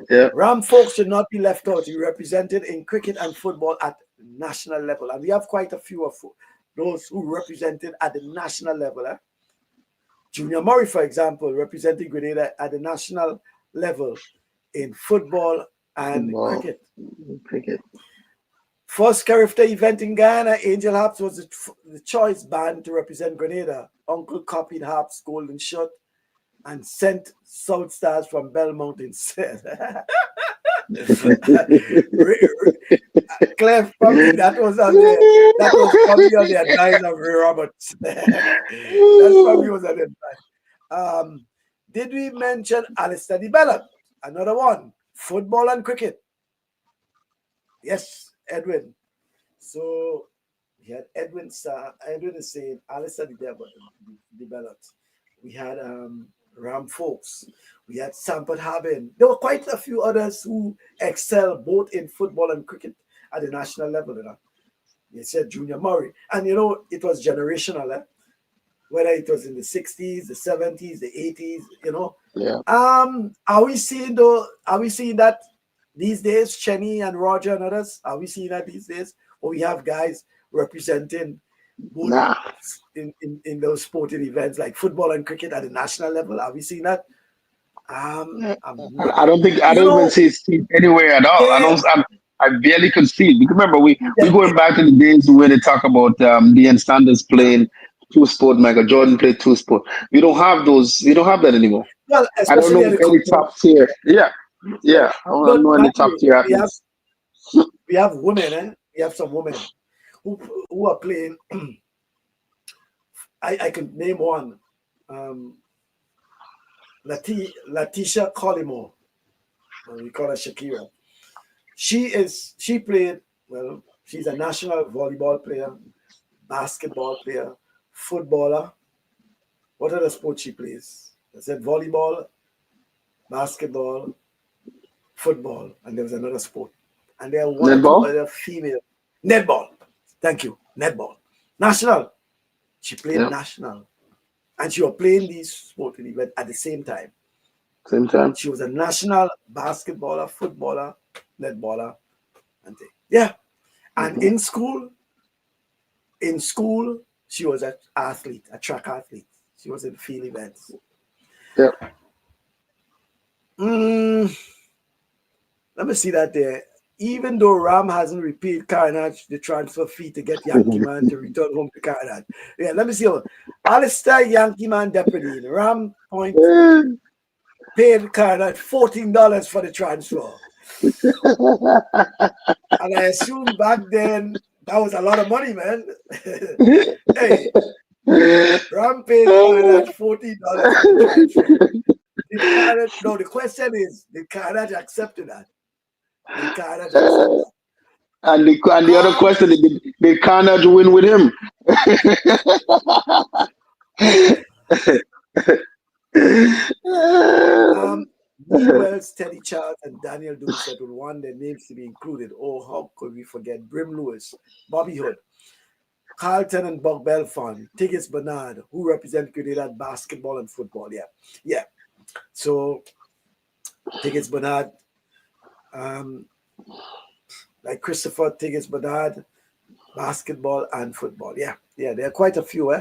Yeah. Ram Folks should not be left out. He represented in cricket and football at national level. And we have quite a few of those who represented at the national level. Junior Murray, for example, representing Grenada at the national level in football and Football. cricket. Cricket. First character event in Guyana, Angel Harps was the choice band to represent Grenada. Uncle copied Harps' golden shirt and sent South Stars from Belmont instead. Clef, probably that was probably on the advice of Ray Roberts. That's probably was on the advice. Did we mention Alistair DeBellot? Another one. Football and cricket. Yes, Edwin. So we had Edwin is saying Alistair DeBellot. We had Ram Folks. We had Sampat Habin. There were quite a few others who excel both in football and cricket at the national level. You know, you said Junior Murray, and you know it was generational. Whether it was in the 60s, the 70s, the 80s, you know. Yeah. Are we seeing though? Are we seeing that these days? Chenny and Roger and others. Are we seeing that these days? Or we have guys representing both Nah. in those sporting events like football and cricket at the national level? Are we seeing that? I'm not, I don't think I you don't even know, see it anywhere at all. yeah, I barely could see it. Because remember, we yeah, going back to the days where they talk about Deion Sanders playing two sport, Michael Jordan played two sport. We don't have those. We don't have that anymore. well, I don't especially know at the any common, top tier. Yeah, yeah. yeah. I don't But know any mind top you, tier athletes. we have women, we have some women who are playing. I can name one, um, Letitia Collymore. We call her Shakira. She played well. She's a national volleyball player, basketball player, footballer. What other sport she plays? I said volleyball, basketball, football, and there was another sport. And there are one or two Netball. other female netball. Thank you, netball. National. She played Yeah, national, and she was playing these sporting events at the same time. Same time. She was a national basketballer, footballer, netballer, and thing. Yeah. And in school, she was an athlete, a track athlete. She was in field events. Yeah. Let me see that there. Even though Ram hasn't repaid Carnage the transfer fee to get Yankee Man to return home to Carnage. Yeah, let me see. Alistair Yankee Man Deputy. Ram Point paid Carnage $14 for the transfer. And I assume back then that was a lot of money, man. Hey, Ram paid Carnage $14 for the transfer. No, the question is, did Carnage accept that? Did Carnage accept that? And the other question, did Carnage win with him? Neil Wells, Teddy Charles, and Daniel Doomset would want their names to be included. Oh, how could we forget Brim Lewis, Bobby Hood, Carlton and Buck Belfon, Tiggis Bernard, who represent Grenada basketball and football. Yeah. So Tiggis Bernard, like Christopher Tiggis Bernard, basketball and football. Yeah, there are quite a few.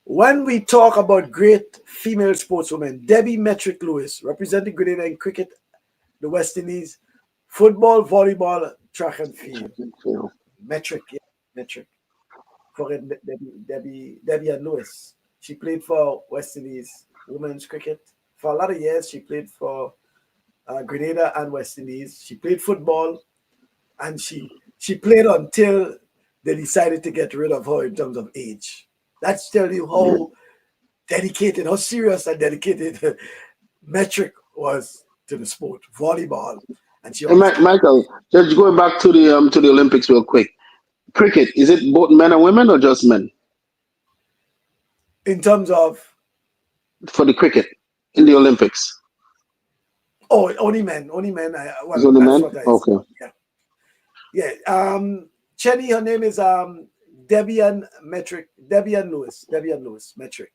When we talk about great female sportswomen, Debbie Metric Lewis, representing Grenada in cricket, the West Indies, football, volleyball, track and field. Metric. Forget Debbie and Lewis. She played for West Indies women's cricket. For a lot of years, she played for Grenada and West Indies. She played football, and she played until they decided to get rid of her in terms of age. That's telling you how dedicated, how serious and dedicated Metric was to the sport, volleyball. And she Michael, just going back to the Olympics real quick. Cricket, is it both men and women or just men? In terms of? For the cricket in the Olympics. Oh, only men. Only men. Well, only men? Okay. Yeah. Chenny, her name is Debian Lewis, Metric.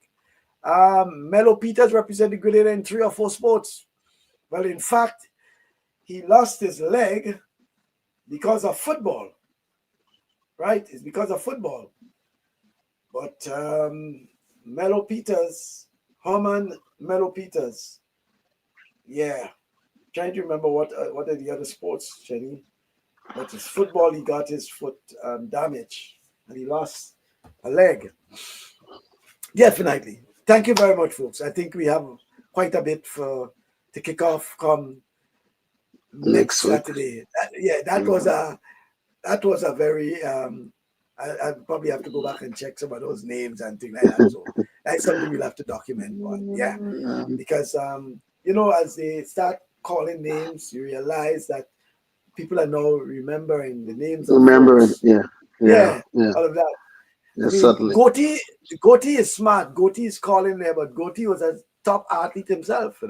Melo Peters represented Grenada in 3 or 4 sports. Well, in fact, he lost his leg because of football. Right? It's because of football. But Melo Peters, Herman Melo Peters, yeah. Trying to remember what are the other sports, Jenny. But his football, he got his foot damaged and he lost a leg. Definitely. Thank you very much, folks. I think we have quite a bit to kick off come next Saturday. That was a very I probably have to go back and check some of those names and things like that. So that's something we'll have to document. But yeah, because as they start calling names, you realize that people are now remembering the names. All of that. Certainly. Goatee is smart. Goatee is calling there, but Goatee was a top athlete himself,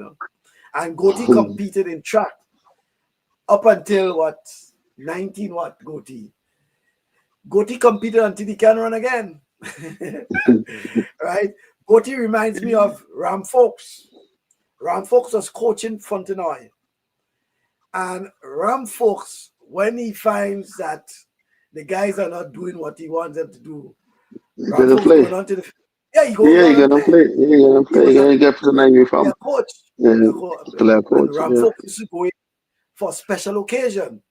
and Goatee competed in track up until 19 Goatee. Goatee competed until he can run again. Right? Goatee reminds me of Ram Folks. Ram Folks was coaching Fontenoy. And Ram Folks, when he finds that the guys are not doing what he wants them to do, Ram Folks going on to the you're gonna play. You're gonna get to the uniform. Coach. Coach. Ram Folks is going for a special occasion,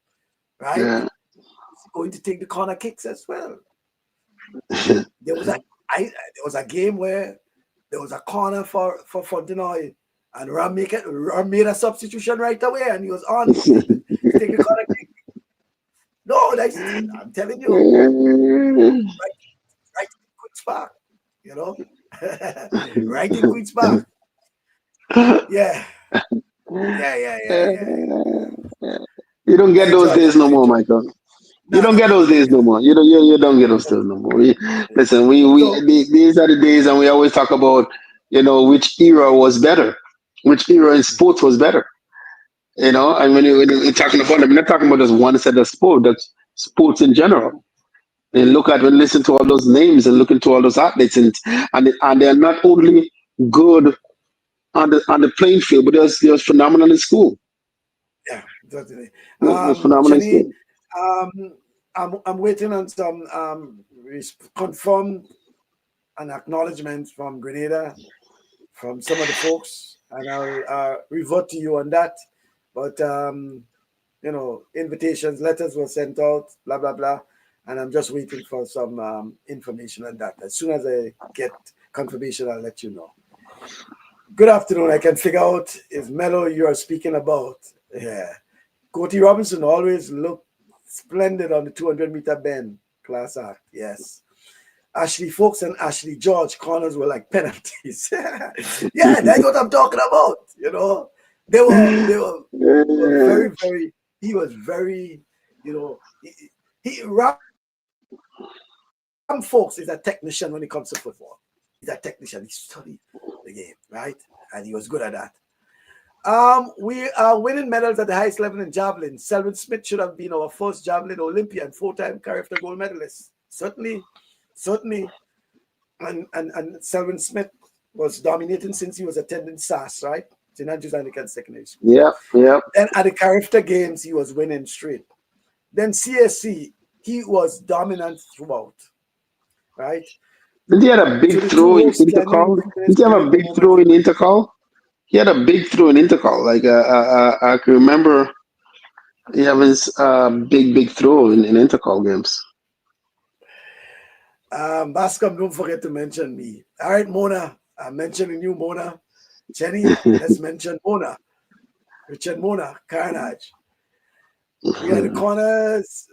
right? Yeah. He's going to take the corner kicks as well. There was a game where there was a corner for Fontenoy, and Ram made a substitution right away, and he was on to take the corner kick. No, I'm telling you, right in Queen's Park, right in Queen's Park. Yeah. You don't get those days no more, Michael. You don't get those days no more. You don't get those days no more. Listen, these are the days, and we always talk about, which era was better, which era in sports was better. And when you're talking about them, we're not talking about just one set of sport, that's sports in general. And listen to all those names and look into all those athletes, and they're not only good on the playing field, but it was phenomenal in school. Yeah, certainly. It was phenomenal in Jenny, school. I'm waiting on some confirmed an acknowledgement from Grenada, from some of the folks, and I'll revert to you on that. But invitations, letters were sent out, blah blah blah, and I'm just waiting for some information on that. As soon as I get confirmation, I'll let you know. Good afternoon. I can figure out if Mello you are speaking about. Yeah, Cody Robinson always looked splendid on the 200-meter bend. Class act, yes. Ashley Fox and Ashley George corners were like penalties. Yeah, that's what I'm talking about. They were very, very. He was very, Ram Fox is a technician when it comes to football. He's a technician. He studied the game, right? And he was good at that. We are winning medals at the highest level in javelin. Sylvan Smith should have been our first javelin Olympian, 4-time character gold medalist. Certainly. And Sylvan Smith was dominating since he was attending SAS, right? St. Andrews Anglican Secondary School. Yeah. Then at the character games, he was winning straight. Then CSC, he was dominant throughout, right? Did he had a big throw in intercall? Did he have a big throw in intercall? He had a big throw in intercall. Like I can remember he having big throw in intercall games. Bascombe, don't forget to mention me. All right, Mona. I'm mentioning you, Mona. Jenny, let's mention Mona. Richard Mona, Carnage. We are the corners.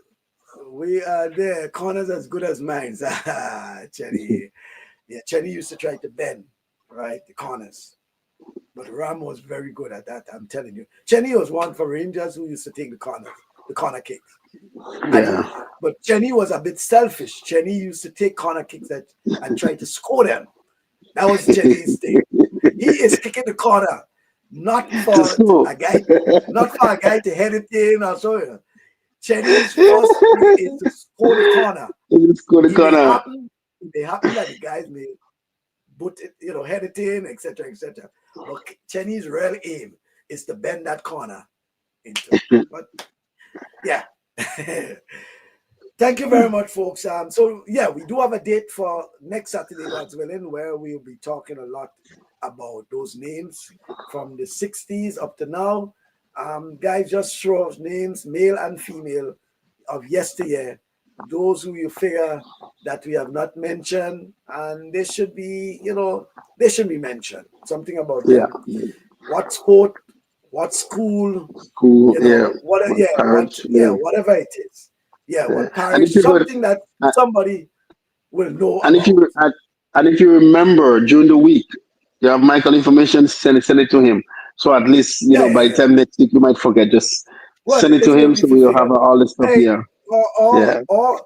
We are there. Corners as good as mine. Jenny. Yeah, Jenny used to try to bend, right? The corners. But Ram was very good at that, I'm telling you. Jenny was one for Rangers who used to take the corner kicks. Yeah. But Jenny was a bit selfish. Jenny used to take corner kicks and try to score them. That was Jenny's thing. He is kicking the corner, not for a guy to head it in or so. Jenny's first thing is to score the corner. It may happen that the guys may put it, head it in, etc., etc. But Jenny's real aim is to bend that corner into. But yeah. Thank you very much, folks. So yeah, we do have a date for next Saturday, God's willing, where we'll be talking a lot about those names from the 60s up to now. Guys, just show us names, male and female, of yesteryear. Those who you figure that we have not mentioned, and they should be, they should be mentioned. Something about them. What sport, what school, whatever it is. Yeah, what parish, something that somebody will know and about. If you remember during the week, you have Michael information, send it to him. So at least, by the time next week you might forget, just send it to him so we'll have all this stuff here. Or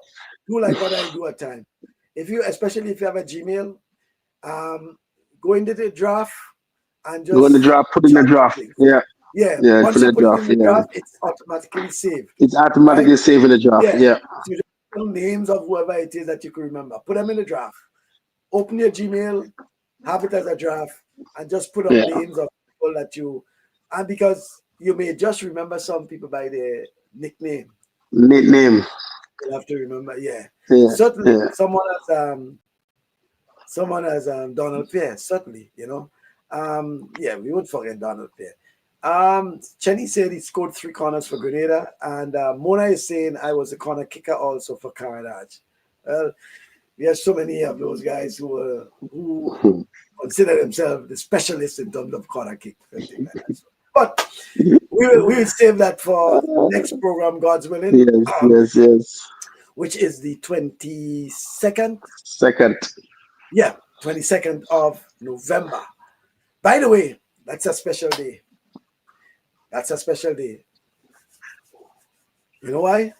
do like what I do at times. Especially if you have a Gmail, go into the draft and just go in the draft, put in the draft. Once you put it in the draft, it's automatically saved. It's automatically saved in the draft. Yeah. So just names of whoever it is that you can remember. Put them in the draft. Open your Gmail, have it as a draft, and just put up names of people that and because you may just remember some people by their nickname. You'll have to remember, certainly someone as Donald Pierce, certainly, we won't forget Donald Pierce. Chenny said he scored 3 corners for Grenada, and Mona is saying I was a corner kicker also for Carnage. Well, we have so many of those guys who consider themselves the specialists in terms of corner kick. But we will save that for next program, God's willing. Yes. Which is the 22nd? 22nd of November. By the way, that's a special day. You know why?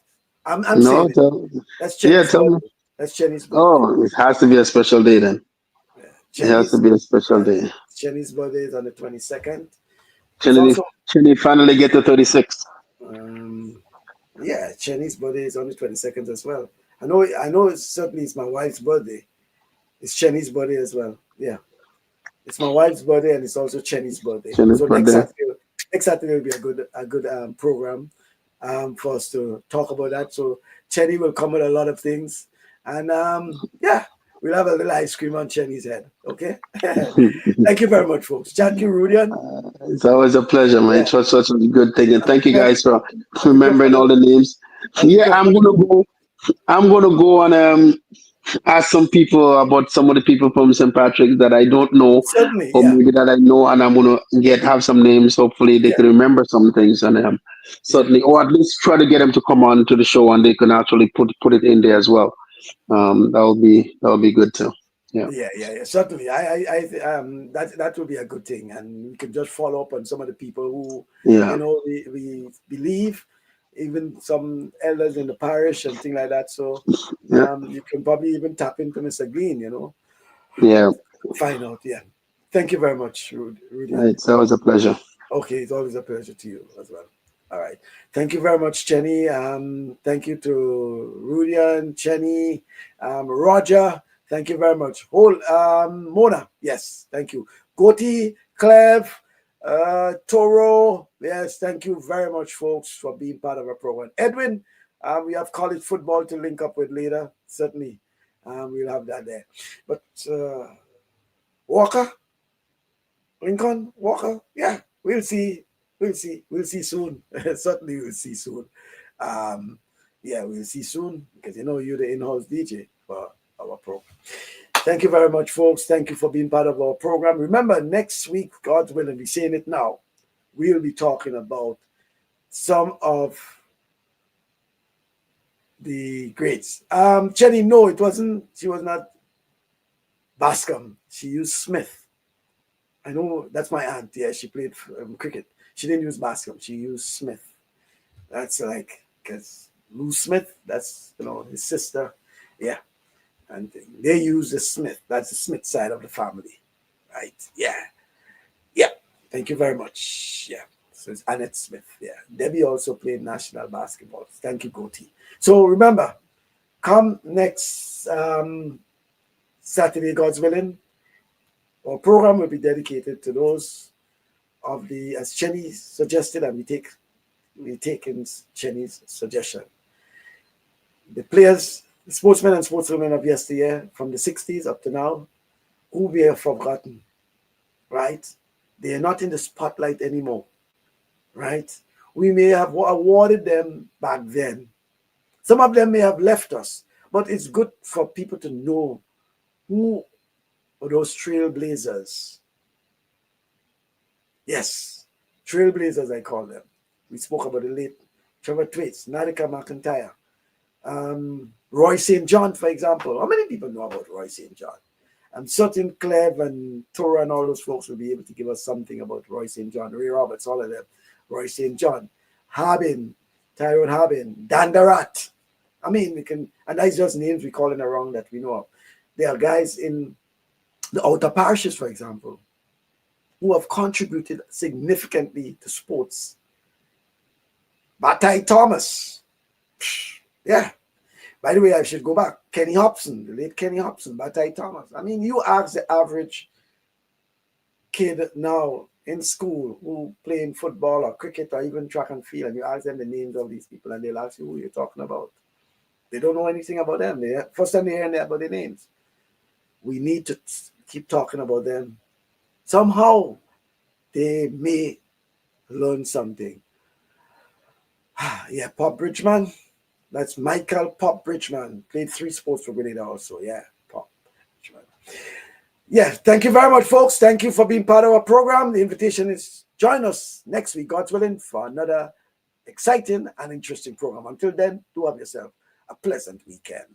I'm saying it. That's Chenny's birthday. That's Chenny's birthday. Oh, it has to be a special day then. It has to be a special day. Chenny's birthday is on the 22nd. Chenny finally get to 36. Chenny's birthday is on the 22nd as well. I know. Certainly it's my wife's birthday. It's Chenny's birthday as well. Yeah. It's my wife's birthday and it's also Chenny's birthday. Jenny's So birthday. next Saturday will be a good program for us to talk about that. So Chenny will come with a lot of things, and yeah, we'll have a little ice cream on Chenny's head. Okay. Thank you very much, folks. Thank you, Rudieon. It's always a pleasure, man. Yeah, It was such a good thing, and thank you Clem, guys for have to go for remembering all the the names. have to Yeah, go for I'm the gonna go. I'm gonna go and ask some people about some of the people from St. Patrick's that I don't know, certainly. or Yeah, maybe that I know, and I'm gonna have some names. Hopefully, they yeah, can remember some things, and yeah. certainly, or at least try to get them to come on to the show, and they can actually put it in there as well. That will be good too. Yeah, Yeah. Certainly, that would be a good thing, and we can just follow up on some of the people who, yeah, we believe, even some elders in the parish and things like that. So, yeah, you can probably even tap into Mr. Green, yeah. find out. Yeah. Thank you very much, Rudian. It's always a pleasure. Okay, it's always a pleasure to you as well. All right. Thank you very much, Jenny. Thank you to Rudian, Jenny, Roger. Thank you very much. Mona. Yes, thank you. Goti, Clev, Toro. Yes, thank you very much, folks, for being part of our program. Edwin, we have college football to link up with later. Certainly, we'll have that there. But Walker, Lincoln, Walker, yeah, we'll see. We'll see soon. Certainly, we'll see soon. Um, yeah, we'll see soon because you're the in-house DJ for our program. Thank you very much, folks. Thank you for being part of our program. Remember, next week, God's willing, we're saying it now, we'll be talking about some of the greats. Jenny, no, it wasn't. She was not Bascombe. She used Smith. I know that's my aunt. Yeah, she played cricket. She didn't use Bascombe. She used Smith. That's like because Lou Smith. That's his sister. Yeah, and they use the Smith. That's the Smith side of the family, right? Yeah, yeah. Thank you very much. Yeah. So it's Annette Smith. Yeah. Debbie also played national basketball. Thank you, Goatee. So remember, come next Saturday, God's willing. Our program will be dedicated to those of the, as Chenny suggested, and we take in Chenny's suggestion. The players, the sportsmen and sportswomen of yesteryear, from the 60s up to now, who we have forgotten, right? They are not in the spotlight anymore, right? We may have awarded them back then. Some of them may have left us, but it's good for people to know who are those trailblazers. Yes, trailblazers, I call them. We spoke about the late Trevor Thwaites, Nadika McIntyre, Roy St. John, for example. How many people know about Roy St. John? I'm certain Clev and Tora and all those folks will be able to give us something about Roy St. John, Ray Roberts, all of them. Roy St. John, Harbin, Tyrone Harbin, Dandarat. I mean, we can, and that's just names we calling around that we know of. There are guys in the outer parishes, for example, who have contributed significantly to sports. Batai Thomas. Yeah. By the way, I should go back. Kenny Hobson, the late Kenny Hobson, Batai Thomas. I mean, you ask the average kid now in school who playing football or cricket or even track and field, and you ask them the names of these people, and they'll ask you who you're talking about. They don't know anything about them. First time they hear about their names. We need to keep talking about them. Somehow, they may learn something. Yeah, Pop Bridgman. That's Michael Pop Bridgman. Played 3 sports for Grenada also. Yeah, Pop Bridgman. Yeah, thank you very much, folks. Thank you for being part of our program. The invitation is join us next week, God's willing, for another exciting and interesting program. Until then, do have yourself a pleasant weekend.